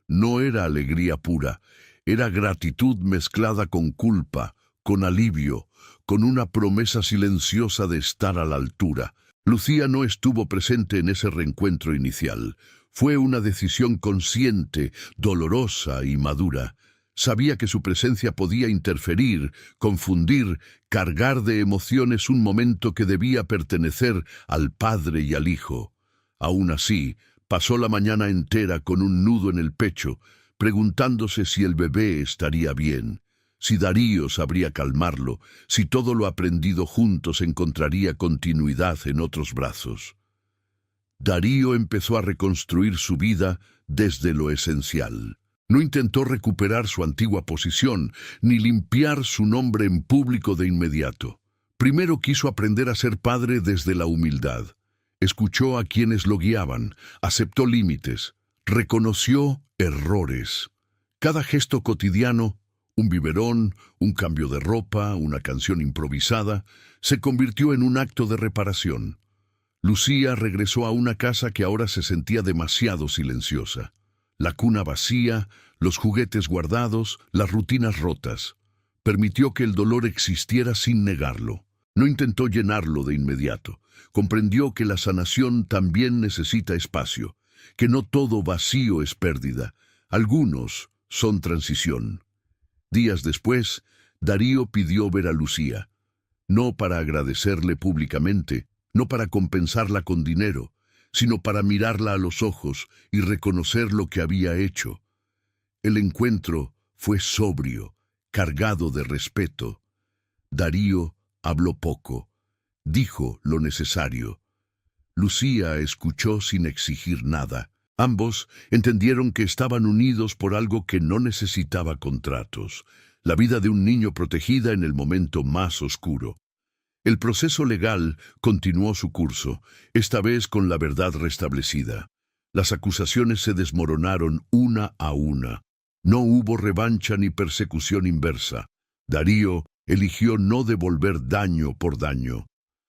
No era alegría pura, era gratitud mezclada con culpa, con alivio, con una promesa silenciosa de estar a la altura. Lucía no estuvo presente en ese reencuentro inicial. Fue una decisión consciente, dolorosa y madura. Sabía que su presencia podía interferir, confundir, cargar de emociones un momento que debía pertenecer al padre y al hijo. Aún así, pasó la mañana entera con un nudo en el pecho, preguntándose si el bebé estaría bien, si Darío sabría calmarlo, si todo lo aprendido juntos encontraría continuidad en otros brazos. Darío empezó a reconstruir su vida desde lo esencial. No intentó recuperar su antigua posición, ni limpiar su nombre en público de inmediato. Primero quiso aprender a ser padre desde la humildad. Escuchó a quienes lo guiaban, aceptó límites, reconoció errores. Cada gesto cotidiano, un biberón, un cambio de ropa, una canción improvisada, se convirtió en un acto de reparación. Lucía regresó a una casa que ahora se sentía demasiado silenciosa. La cuna vacía, los juguetes guardados, las rutinas rotas. Permitió que el dolor existiera sin negarlo. No intentó llenarlo de inmediato. Comprendió que la sanación también necesita espacio, que no todo vacío es pérdida. Algunos son transición. Días después, Darío pidió ver a Lucía, no para agradecerle públicamente, no para compensarla con dinero, sino para mirarla a los ojos y reconocer lo que había hecho. El encuentro fue sobrio, cargado de respeto. Darío habló poco, dijo lo necesario. Lucía escuchó sin exigir nada. Ambos entendieron que estaban unidos por algo que no necesitaba contratos, la vida de un niño protegida en el momento más oscuro. El proceso legal continuó su curso, esta vez con la verdad restablecida. Las acusaciones se desmoronaron una a una. No hubo revancha ni persecución inversa. Darío eligió no devolver daño por daño.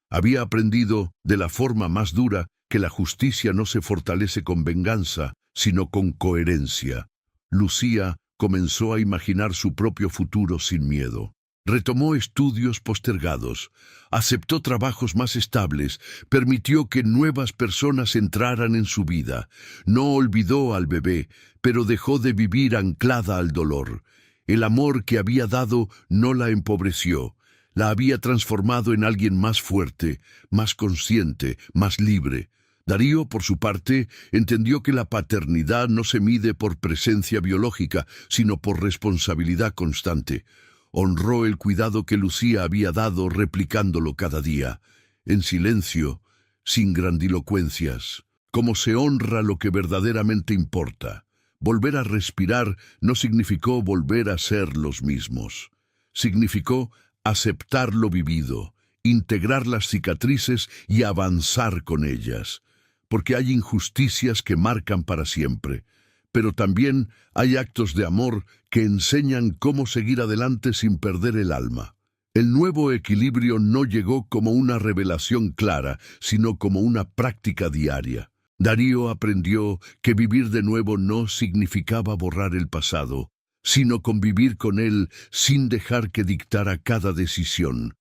Había aprendido, de la forma más dura, que la justicia no se fortalece con venganza, sino con coherencia. Lucía comenzó a imaginar su propio futuro sin miedo. Retomó estudios postergados, aceptó trabajos más estables, permitió que nuevas personas entraran en su vida. No olvidó al bebé, pero dejó de vivir anclada al dolor. El amor que había dado no la empobreció, la había transformado en alguien más fuerte, más consciente, más libre. Darío, por su parte, entendió que la paternidad no se mide por presencia biológica, sino por responsabilidad constante. Honró el cuidado que Lucía había dado replicándolo cada día, en silencio, sin grandilocuencias, como se honra lo que verdaderamente importa. Volver a respirar no significó volver a ser los mismos. Significó aceptar lo vivido, integrar las cicatrices y avanzar con ellas, porque hay injusticias que marcan para siempre. Pero también hay actos de amor que enseñan cómo seguir adelante sin perder el alma. El nuevo equilibrio no llegó como una revelación clara, sino como una práctica diaria. Darío aprendió que vivir de nuevo no significaba borrar el pasado, sino convivir con él sin dejar que dictara cada decisión.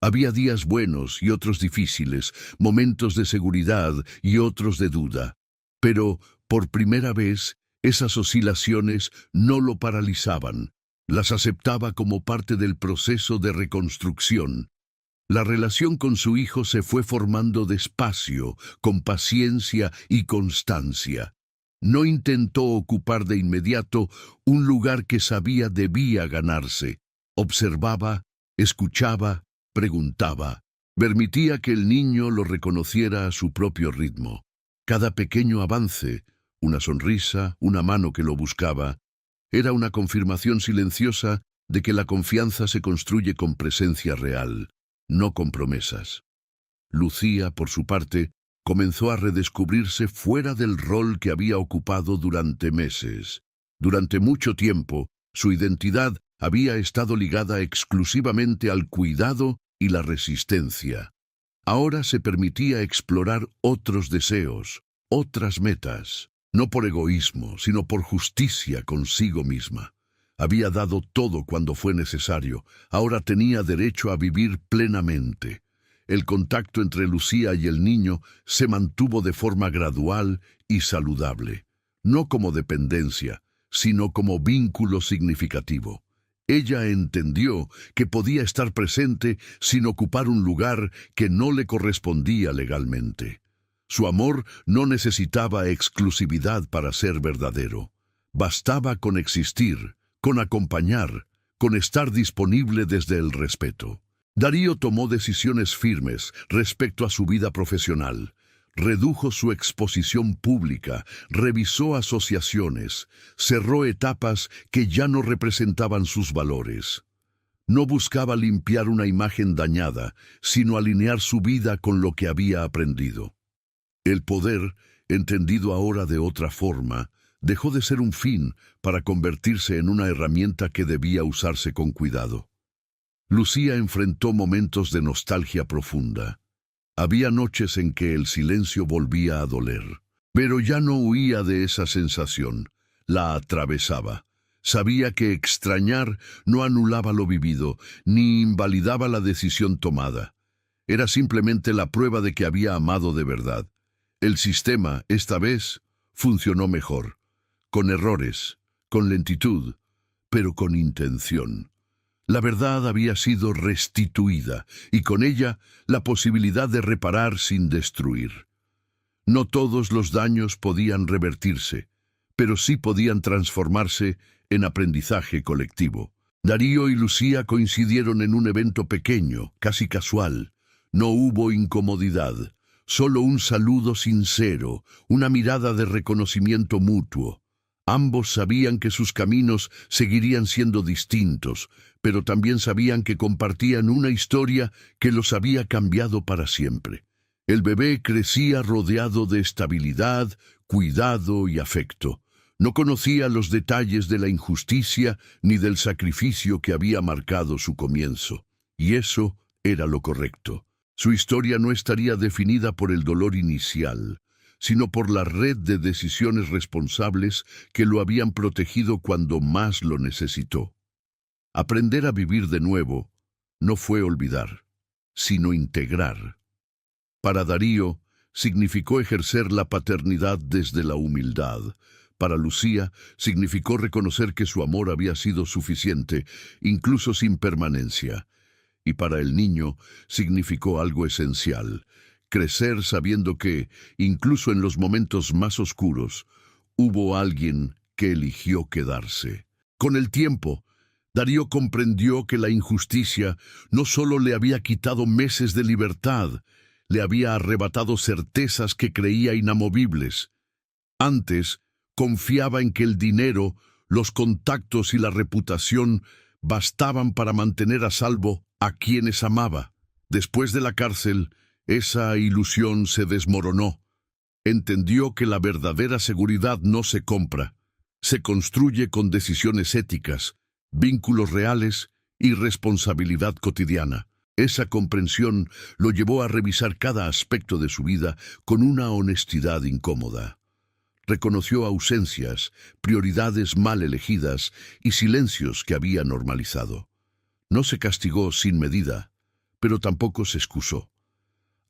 Había días buenos y otros difíciles, momentos de seguridad y otros de duda. Pero, por primera vez, esas oscilaciones no lo paralizaban, las aceptaba como parte del proceso de reconstrucción. La relación con su hijo se fue formando despacio, con paciencia y constancia. No intentó ocupar de inmediato un lugar que sabía debía ganarse. Observaba, escuchaba, preguntaba. Permitía que el niño lo reconociera a su propio ritmo. Cada pequeño avance, una sonrisa, una mano que lo buscaba, era una confirmación silenciosa de que la confianza se construye con presencia real, no con promesas. Lucía, por su parte, comenzó a redescubrirse fuera del rol que había ocupado durante meses. Durante mucho tiempo, su identidad había estado ligada exclusivamente al cuidado y la resistencia. Ahora se permitía explorar otros deseos, otras metas. No por egoísmo, sino por justicia consigo misma. Había dado todo cuando fue necesario, ahora tenía derecho a vivir plenamente. El contacto entre Lucía y el niño se mantuvo de forma gradual y saludable, no como dependencia, sino como vínculo significativo. Ella entendió que podía estar presente sin ocupar un lugar que no le correspondía legalmente. Su amor no necesitaba exclusividad para ser verdadero. Bastaba con existir, con acompañar, con estar disponible desde el respeto. Darío tomó decisiones firmes respecto a su vida profesional. Redujo su exposición pública, revisó asociaciones, cerró etapas que ya no representaban sus valores. No buscaba limpiar una imagen dañada, sino alinear su vida con lo que había aprendido. El poder, entendido ahora de otra forma, dejó de ser un fin para convertirse en una herramienta que debía usarse con cuidado. Lucía enfrentó momentos de nostalgia profunda. Había noches en que el silencio volvía a doler, pero ya no huía de esa sensación, la atravesaba. Sabía que extrañar no anulaba lo vivido, ni invalidaba la decisión tomada. Era simplemente la prueba de que había amado de verdad. El sistema, esta vez, funcionó mejor, con errores, con lentitud, pero con intención. La verdad había sido restituida, y con ella la posibilidad de reparar sin destruir. No todos los daños podían revertirse, pero sí podían transformarse en aprendizaje colectivo. Darío y Lucía coincidieron en un evento pequeño, casi casual. No hubo incomodidad, solo un saludo sincero, una mirada de reconocimiento mutuo. Ambos sabían que sus caminos seguirían siendo distintos, pero también sabían que compartían una historia que los había cambiado para siempre. El bebé crecía rodeado de estabilidad, cuidado y afecto. No conocía los detalles de la injusticia ni del sacrificio que había marcado su comienzo. Y eso era lo correcto. Su historia no estaría definida por el dolor inicial, sino por la red de decisiones responsables que lo habían protegido cuando más lo necesitó. Aprender a vivir de nuevo no fue olvidar, sino integrar. Para Darío, significó ejercer la paternidad desde la humildad. Para Lucía, significó reconocer que su amor había sido suficiente, incluso sin permanencia. Y para el niño, significó algo esencial: crecer sabiendo que, incluso en los momentos más oscuros, hubo alguien que eligió quedarse. Con el tiempo, Darío comprendió que la injusticia no solo le había quitado meses de libertad, le había arrebatado certezas que creía inamovibles. Antes, confiaba en que el dinero, los contactos y la reputación bastaban para mantener a salvo a quienes amaba. Después de la cárcel, esa ilusión se desmoronó. Entendió que la verdadera seguridad no se compra, se construye con decisiones éticas, vínculos reales y responsabilidad cotidiana. Esa comprensión lo llevó a revisar cada aspecto de su vida con una honestidad incómoda. Reconoció ausencias, prioridades mal elegidas y silencios que había normalizado. No se castigó sin medida, pero tampoco se excusó.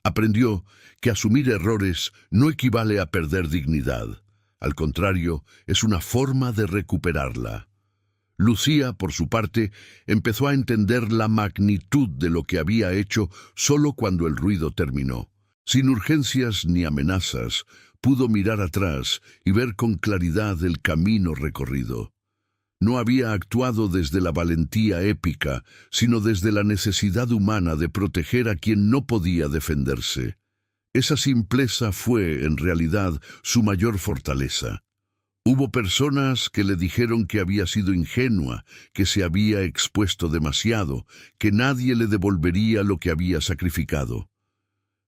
Aprendió que asumir errores no equivale a perder dignidad. Al contrario, es una forma de recuperarla. Lucía, por su parte, empezó a entender la magnitud de lo que había hecho solo cuando el ruido terminó. Sin urgencias ni amenazas, pudo mirar atrás y ver con claridad el camino recorrido. No había actuado desde la valentía épica, sino desde la necesidad humana de proteger a quien no podía defenderse. Esa simpleza fue, en realidad, su mayor fortaleza. Hubo personas que le dijeron que había sido ingenua, que se había expuesto demasiado, que nadie le devolvería lo que había sacrificado.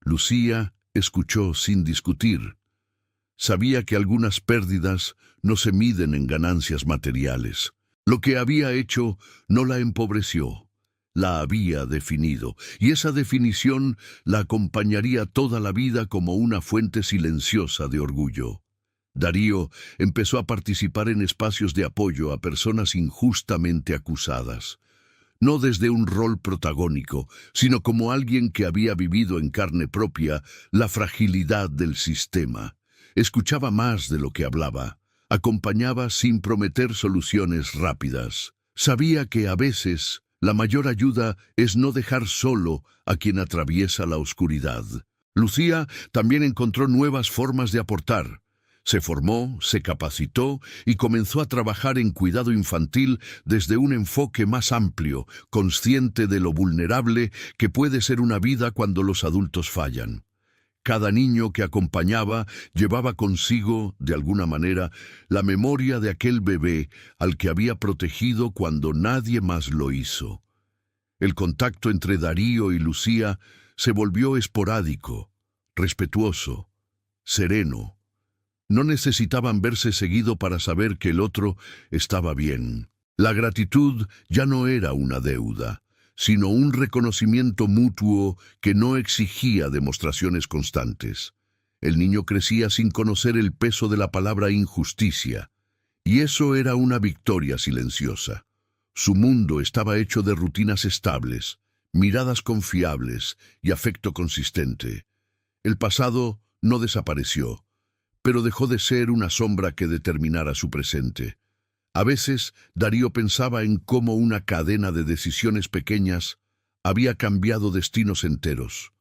Lucía escuchó sin discutir. Sabía que algunas pérdidas no se miden en ganancias materiales. Lo que había hecho no la empobreció, la había definido, y esa definición la acompañaría toda la vida como una fuente silenciosa de orgullo. Darío empezó a participar en espacios de apoyo a personas injustamente acusadas, no desde un rol protagónico, sino como alguien que había vivido en carne propia la fragilidad del sistema. Escuchaba más de lo que hablaba, acompañaba sin prometer soluciones rápidas. Sabía que a veces la mayor ayuda es no dejar solo a quien atraviesa la oscuridad. Lucía también encontró nuevas formas de aportar. Se formó, se capacitó y comenzó a trabajar en cuidado infantil desde un enfoque más amplio, consciente de lo vulnerable que puede ser una vida cuando los adultos fallan. Cada niño que acompañaba llevaba consigo, de alguna manera, la memoria de aquel bebé al que había protegido cuando nadie más lo hizo. El contacto entre Darío y Lucía se volvió esporádico, respetuoso, sereno. No necesitaban verse seguido para saber que el otro estaba bien. La gratitud ya no era una deuda, sino un reconocimiento mutuo que no exigía demostraciones constantes. El niño crecía sin conocer el peso de la palabra injusticia, y eso era una victoria silenciosa. Su mundo estaba hecho de rutinas estables, miradas confiables y afecto consistente. El pasado no desapareció, pero dejó de ser una sombra que determinara su presente. A veces, Darío pensaba en cómo una cadena de decisiones pequeñas había cambiado destinos enteros.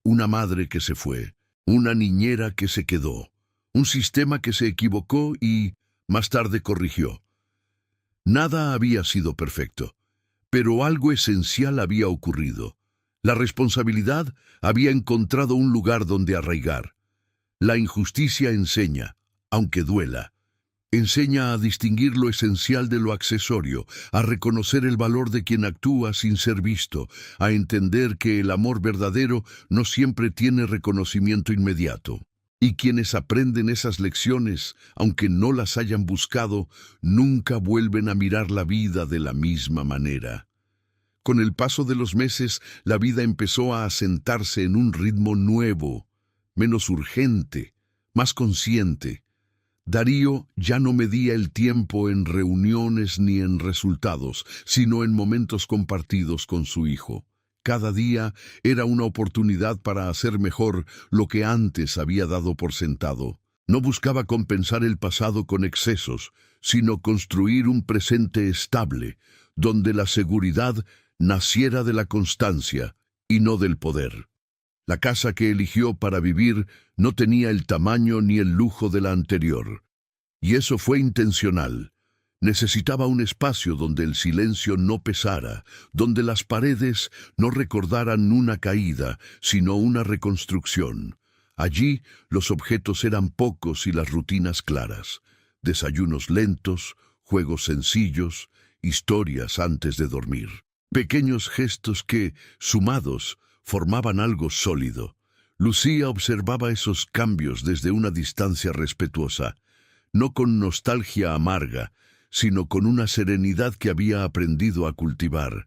Una madre que se fue, una niñera que se quedó, un sistema que se equivocó y, más tarde, corrigió. Nada había sido perfecto, pero algo esencial había ocurrido. La responsabilidad había encontrado un lugar donde arraigar. La injusticia enseña, aunque duela. Enseña a distinguir lo esencial de lo accesorio, a reconocer el valor de quien actúa sin ser visto, a entender que el amor verdadero no siempre tiene reconocimiento inmediato. Y quienes aprenden esas lecciones, aunque no las hayan buscado, nunca vuelven a mirar la vida de la misma manera. Con el paso de los meses, la vida empezó a asentarse en un ritmo nuevo, menos urgente, más consciente. Darío ya no medía el tiempo en reuniones ni en resultados, sino en momentos compartidos con su hijo. Cada día era una oportunidad para hacer mejor lo que antes había dado por sentado. No buscaba compensar el pasado con excesos, sino construir un presente estable, donde la seguridad naciera de la constancia y no del poder. La casa que eligió para vivir no tenía el tamaño ni el lujo de la anterior. Y eso fue intencional. Necesitaba un espacio donde el silencio no pesara, donde las paredes no recordaran una caída, sino una reconstrucción. Allí los objetos eran pocos y las rutinas claras. Desayunos lentos, juegos sencillos, historias antes de dormir. Pequeños gestos que, sumados, formaban algo sólido. Lucía observaba esos cambios desde una distancia respetuosa, no con nostalgia amarga, sino con una serenidad que había aprendido a cultivar.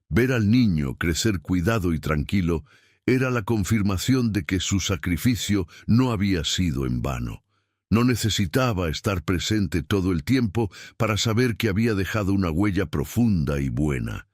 Ver al niño crecer cuidado y tranquilo era la confirmación de que su sacrificio no había sido en vano. No necesitaba estar presente todo el tiempo para saber que había dejado una huella profunda y buena.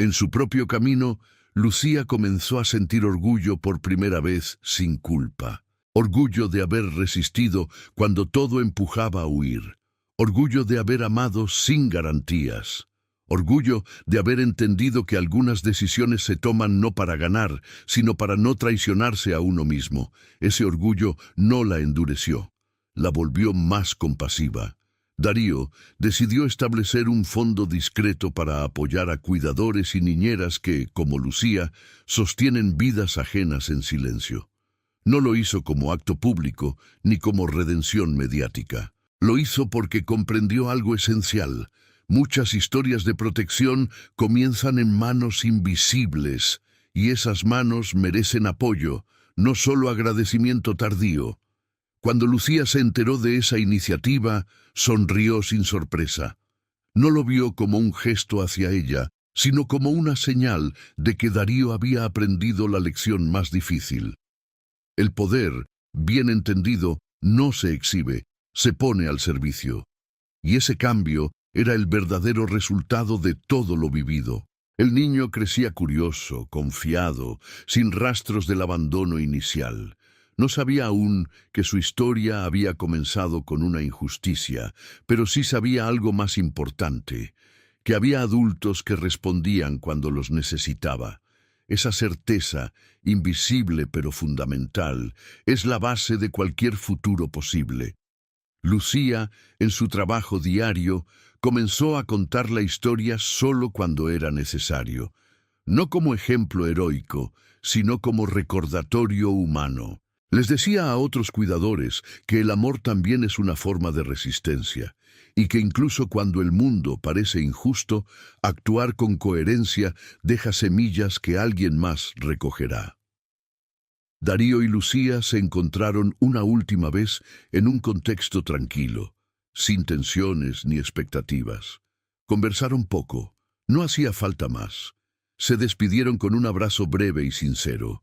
En su propio camino, Lucía comenzó a sentir orgullo por primera vez sin culpa. Orgullo de haber resistido cuando todo empujaba a huir. Orgullo de haber amado sin garantías. Orgullo de haber entendido que algunas decisiones se toman no para ganar, sino para no traicionarse a uno mismo. Ese orgullo no la endureció, la volvió más compasiva. Darío decidió establecer un fondo discreto para apoyar a cuidadores y niñeras que, como Lucía, sostienen vidas ajenas en silencio. No lo hizo como acto público ni como redención mediática. Lo hizo porque comprendió algo esencial. Muchas historias de protección comienzan en manos invisibles, y esas manos merecen apoyo, no solo agradecimiento tardío. Cuando Lucía se enteró de esa iniciativa, sonrió sin sorpresa. No lo vio como un gesto hacia ella, sino como una señal de que Darío había aprendido la lección más difícil. El poder, bien entendido, no se exhibe, se pone al servicio. Y ese cambio era el verdadero resultado de todo lo vivido. El niño crecía curioso, confiado, sin rastros del abandono inicial. No sabía aún que su historia había comenzado con una injusticia, pero sí sabía algo más importante, que había adultos que respondían cuando los necesitaba. Esa certeza, invisible pero fundamental, es la base de cualquier futuro posible. Lucía, en su trabajo diario, comenzó a contar la historia solo cuando era necesario, no como ejemplo heroico, sino como recordatorio humano. Les decía a otros cuidadores que el amor también es una forma de resistencia, y que incluso cuando el mundo parece injusto, actuar con coherencia deja semillas que alguien más recogerá. Darío y Lucía se encontraron una última vez en un contexto tranquilo, sin tensiones ni expectativas. Conversaron poco, no hacía falta más. Se despidieron con un abrazo breve y sincero.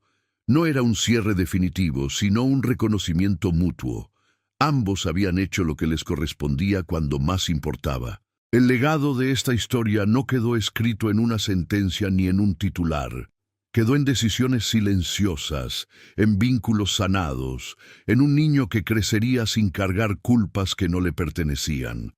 No era un cierre definitivo, sino un reconocimiento mutuo. Ambos habían hecho lo que les correspondía cuando más importaba. El legado de esta historia no quedó escrito en una sentencia ni en un titular. Quedó en decisiones silenciosas, en vínculos sanados, en un niño que crecería sin cargar culpas que no le pertenecían.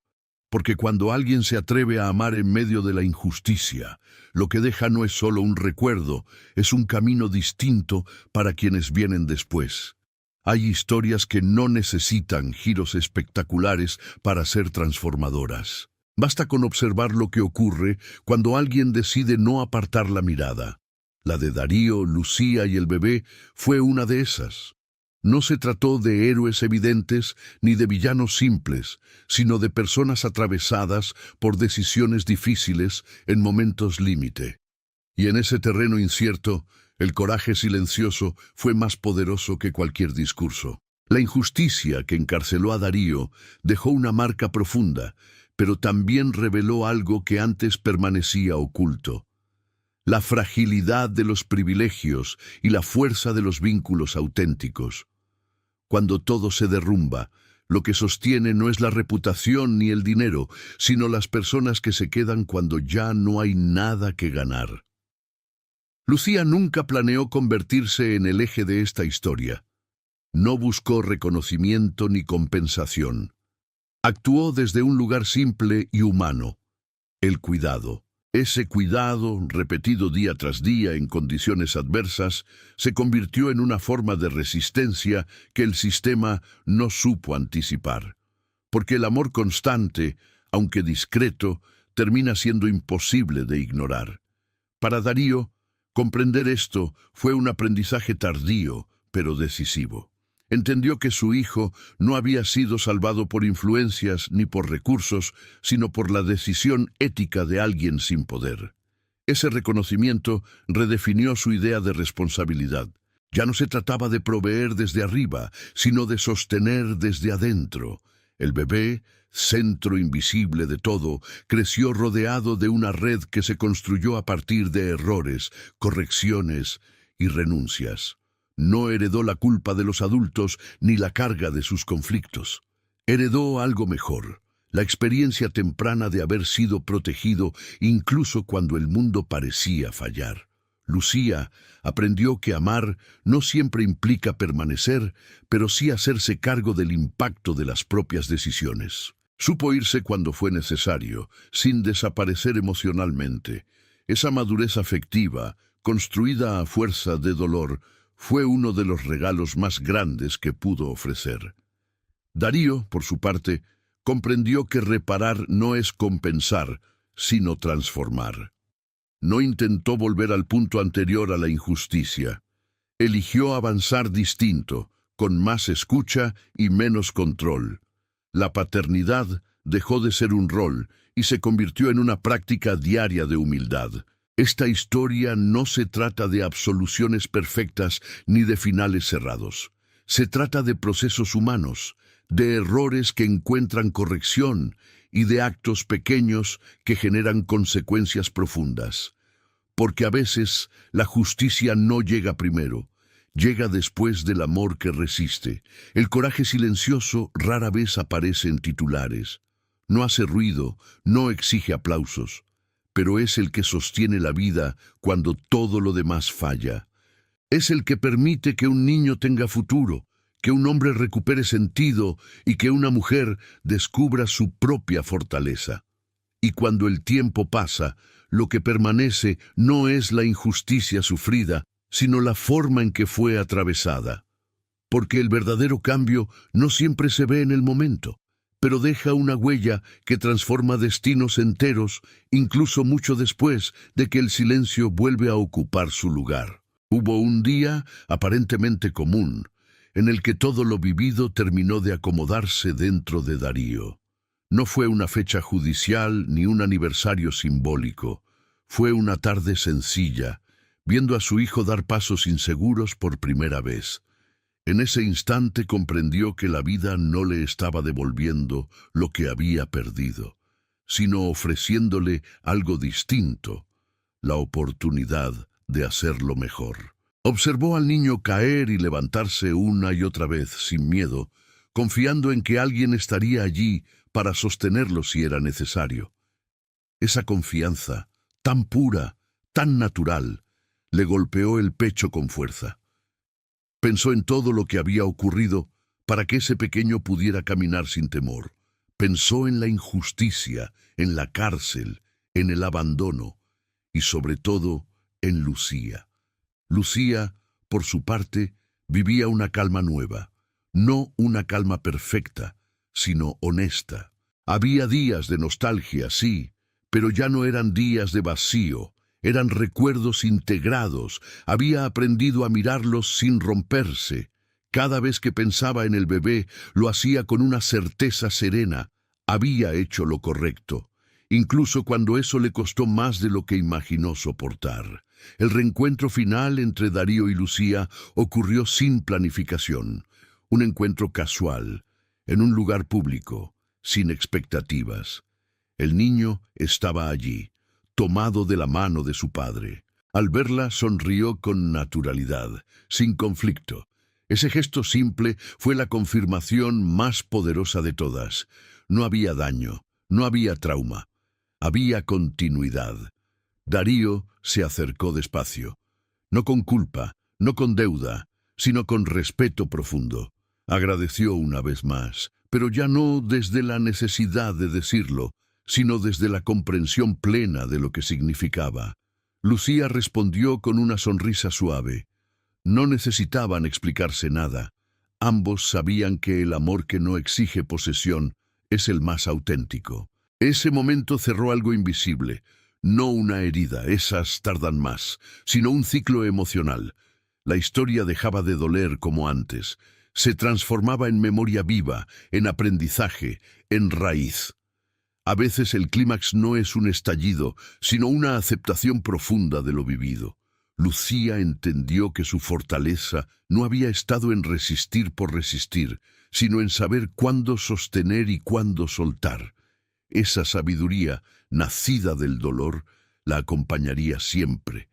Porque cuando alguien se atreve a amar en medio de la injusticia, lo que deja no es solo un recuerdo, es un camino distinto para quienes vienen después. Hay historias que no necesitan giros espectaculares para ser transformadoras. Basta con observar lo que ocurre cuando alguien decide no apartar la mirada. La de Darío, Lucía y el bebé fue una de esas. No se trató de héroes evidentes ni de villanos simples, sino de personas atravesadas por decisiones difíciles en momentos límite. Y en ese terreno incierto, el coraje silencioso fue más poderoso que cualquier discurso. La injusticia que encarceló a Darío dejó una marca profunda, pero también reveló algo que antes permanecía oculto: la fragilidad de los privilegios y la fuerza de los vínculos auténticos. Cuando todo se derrumba, lo que sostiene no es la reputación ni el dinero, sino las personas que se quedan cuando ya no hay nada que ganar. Lucía nunca planeó convertirse en el eje de esta historia. No buscó reconocimiento ni compensación. Actuó desde un lugar simple y humano: el cuidado. Ese cuidado, repetido día tras día en condiciones adversas, se convirtió en una forma de resistencia que el sistema no supo anticipar. Porque el amor constante, aunque discreto, termina siendo imposible de ignorar. Para Darío, comprender esto fue un aprendizaje tardío, pero decisivo. Entendió que su hijo no había sido salvado por influencias ni por recursos, sino por la decisión ética de alguien sin poder. Ese reconocimiento redefinió su idea de responsabilidad. Ya no se trataba de proveer desde arriba, sino de sostener desde adentro. El bebé, centro invisible de todo, creció rodeado de una red que se construyó a partir de errores, correcciones y renuncias. No heredó la culpa de los adultos ni la carga de sus conflictos. Heredó algo mejor: la experiencia temprana de haber sido protegido incluso cuando el mundo parecía fallar. Lucía aprendió que amar no siempre implica permanecer, pero sí hacerse cargo del impacto de las propias decisiones. Supo irse cuando fue necesario, sin desaparecer emocionalmente. Esa madurez afectiva, construida a fuerza de dolor, fue uno de los regalos más grandes que pudo ofrecer. Darío, por su parte, comprendió que reparar no es compensar, sino transformar. No intentó volver al punto anterior a la injusticia. Eligió avanzar distinto, con más escucha y menos control. La paternidad dejó de ser un rol y se convirtió en una práctica diaria de humildad. Esta historia no se trata de absoluciones perfectas ni de finales cerrados. Se trata de procesos humanos, de errores que encuentran corrección y de actos pequeños que generan consecuencias profundas. Porque a veces la justicia no llega primero, llega después del amor que resiste. El coraje silencioso rara vez aparece en titulares. No hace ruido, no exige aplausos, pero es el que sostiene la vida cuando todo lo demás falla. Es el que permite que un niño tenga futuro, que un hombre recupere sentido y que una mujer descubra su propia fortaleza. Y cuando el tiempo pasa, lo que permanece no es la injusticia sufrida, sino la forma en que fue atravesada. Porque el verdadero cambio no siempre se ve en el momento, pero deja una huella que transforma destinos enteros, incluso mucho después de que el silencio vuelve a ocupar su lugar. Hubo un día aparentemente común, en el que todo lo vivido terminó de acomodarse dentro de Darío. No fue una fecha judicial ni un aniversario simbólico. Fue una tarde sencilla, viendo a su hijo dar pasos inseguros por primera vez. En ese instante comprendió que la vida no le estaba devolviendo lo que había perdido, sino ofreciéndole algo distinto: la oportunidad de hacerlo mejor. Observó al niño caer y levantarse una y otra vez sin miedo, confiando en que alguien estaría allí para sostenerlo si era necesario. Esa confianza, tan pura, tan natural, le golpeó el pecho con fuerza. Pensó en todo lo que había ocurrido para que ese pequeño pudiera caminar sin temor. Pensó en la injusticia, en la cárcel, en el abandono y sobre todo en Lucía. Lucía, por su parte, vivía una calma nueva, no una calma perfecta, sino honesta. Había días de nostalgia, sí, pero ya no eran días de vacío, Eran recuerdos integrados. Había aprendido a mirarlos sin romperse. Cada vez que pensaba en el bebé, lo hacía con una certeza serena. Había hecho lo correcto, incluso cuando eso le costó más de lo que imaginó soportar. El reencuentro final entre Darío y Lucía ocurrió sin planificación. Un encuentro casual, en un lugar público, sin expectativas. El niño estaba allí, tomado de la mano de su padre. Al verla sonrió con naturalidad, sin conflicto. Ese gesto simple fue la confirmación más poderosa de todas. No había daño, no había trauma, había continuidad. Darío se acercó despacio, no con culpa, no con deuda, sino con respeto profundo. Agradeció una vez más, pero ya no desde la necesidad de decirlo, sino desde la comprensión plena de lo que significaba. Lucía respondió con una sonrisa suave. No necesitaban explicarse nada. Ambos sabían que el amor que no exige posesión es el más auténtico. Ese momento cerró algo invisible, no una herida, esas tardan más, sino un ciclo emocional. La historia dejaba de doler como antes. Se transformaba en memoria viva, en aprendizaje, en raíz. A veces el clímax no es un estallido, sino una aceptación profunda de lo vivido. Lucía entendió que su fortaleza no había estado en resistir por resistir, sino en saber cuándo sostener y cuándo soltar. Esa sabiduría, nacida del dolor, la acompañaría siempre.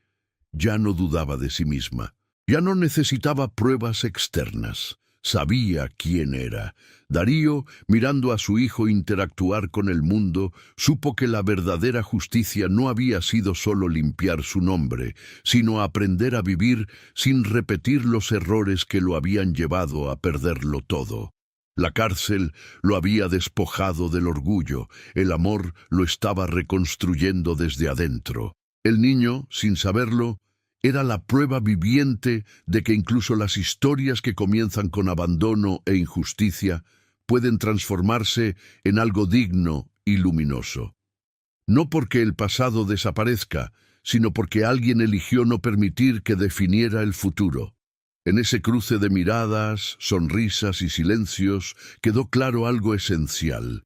Ya no dudaba de sí misma. Ya no necesitaba pruebas externas. Sabía quién era. Darío, mirando a su hijo interactuar con el mundo, supo que la verdadera justicia no había sido solo limpiar su nombre, sino aprender a vivir sin repetir los errores que lo habían llevado a perderlo todo. La cárcel lo había despojado del orgullo, el amor lo estaba reconstruyendo desde adentro. El niño, sin saberlo, era la prueba viviente de que incluso las historias que comienzan con abandono e injusticia pueden transformarse en algo digno y luminoso. No porque el pasado desaparezca, sino porque alguien eligió no permitir que definiera el futuro. En ese cruce de miradas, sonrisas y silencios quedó claro algo esencial.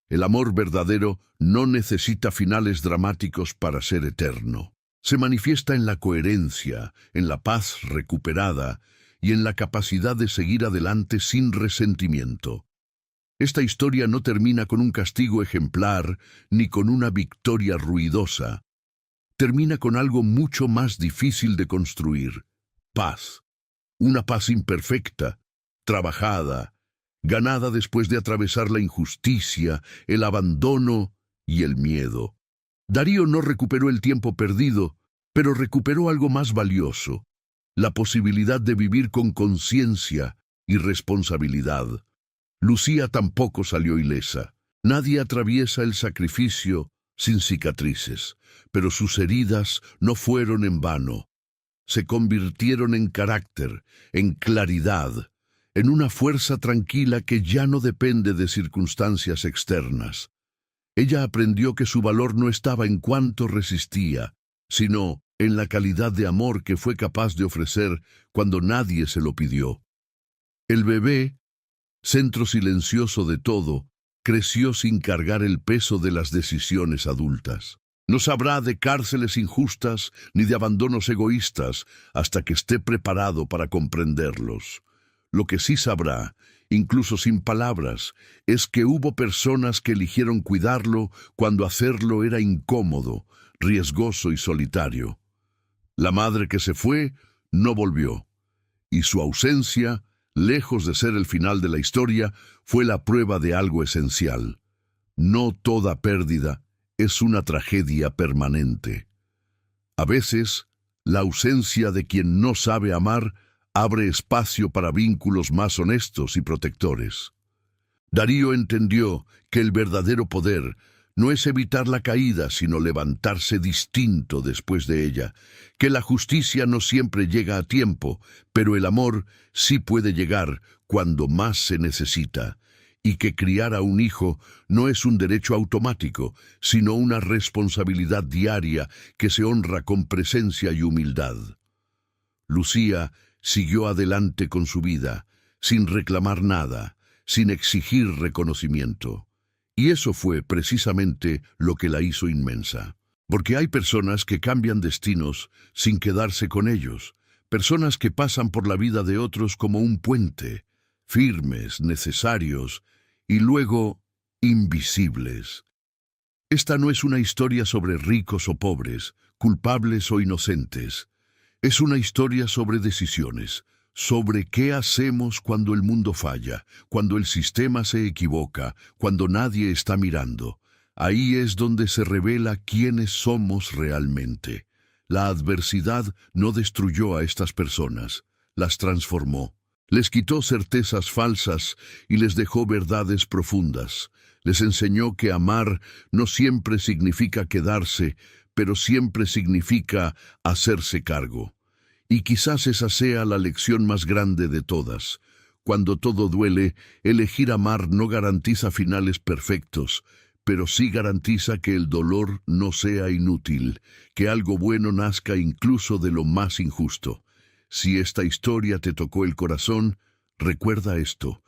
El amor verdadero no necesita finales dramáticos para ser eterno. Se manifiesta en la coherencia, en la paz recuperada y en la capacidad de seguir adelante sin resentimiento. Esta historia no termina con un castigo ejemplar ni con una victoria ruidosa. Termina con algo mucho más difícil de construir: paz. Una paz imperfecta, trabajada, ganada después de atravesar la injusticia, el abandono y el miedo. Darío no recuperó el tiempo perdido, pero recuperó algo más valioso: la posibilidad de vivir con conciencia y responsabilidad. Lucía tampoco salió ilesa. Nadie atraviesa el sacrificio sin cicatrices, pero sus heridas no fueron en vano. Se convirtieron en carácter, en claridad, en una fuerza tranquila que ya no depende de circunstancias externas. Ella aprendió que su valor no estaba en cuánto resistía, sino en la calidad de amor que fue capaz de ofrecer cuando nadie se lo pidió. El bebé, centro silencioso de todo, creció sin cargar el peso de las decisiones adultas. No sabrá de cárceles injustas ni de abandonos egoístas hasta que esté preparado para comprenderlos. Lo que sí sabrá, incluso sin palabras, es que hubo personas que eligieron cuidarlo cuando hacerlo era incómodo, riesgoso y solitario. La madre que se fue no volvió, y su ausencia, lejos de ser el final de la historia, fue la prueba de algo esencial. No toda pérdida es una tragedia permanente. A veces, la ausencia de quien no sabe amar abre espacio para vínculos más honestos y protectores. Darío entendió que el verdadero poder no es evitar la caída, sino levantarse distinto después de ella, que la justicia no siempre llega a tiempo, pero el amor sí puede llegar cuando más se necesita, y que criar a un hijo no es un derecho automático, sino una responsabilidad diaria que se honra con presencia y humildad. Lucía siguió adelante con su vida, sin reclamar nada, sin exigir reconocimiento. Y eso fue precisamente lo que la hizo inmensa. Porque hay personas que cambian destinos sin quedarse con ellos, personas que pasan por la vida de otros como un puente, firmes, necesarios y luego invisibles. Esta no es una historia sobre ricos o pobres, culpables o inocentes. Es una historia sobre decisiones, sobre qué hacemos cuando el mundo falla, cuando el sistema se equivoca, cuando nadie está mirando. Ahí es donde se revela quiénes somos realmente. La adversidad no destruyó a estas personas, las transformó. Les quitó certezas falsas y les dejó verdades profundas. Les enseñó que amar no siempre significa quedarse, pero siempre significa hacerse cargo. Y quizás esa sea la lección más grande de todas. Cuando todo duele, elegir amar no garantiza finales perfectos, pero sí garantiza que el dolor no sea inútil, que algo bueno nazca incluso de lo más injusto. Si esta historia te tocó el corazón, recuerda esto: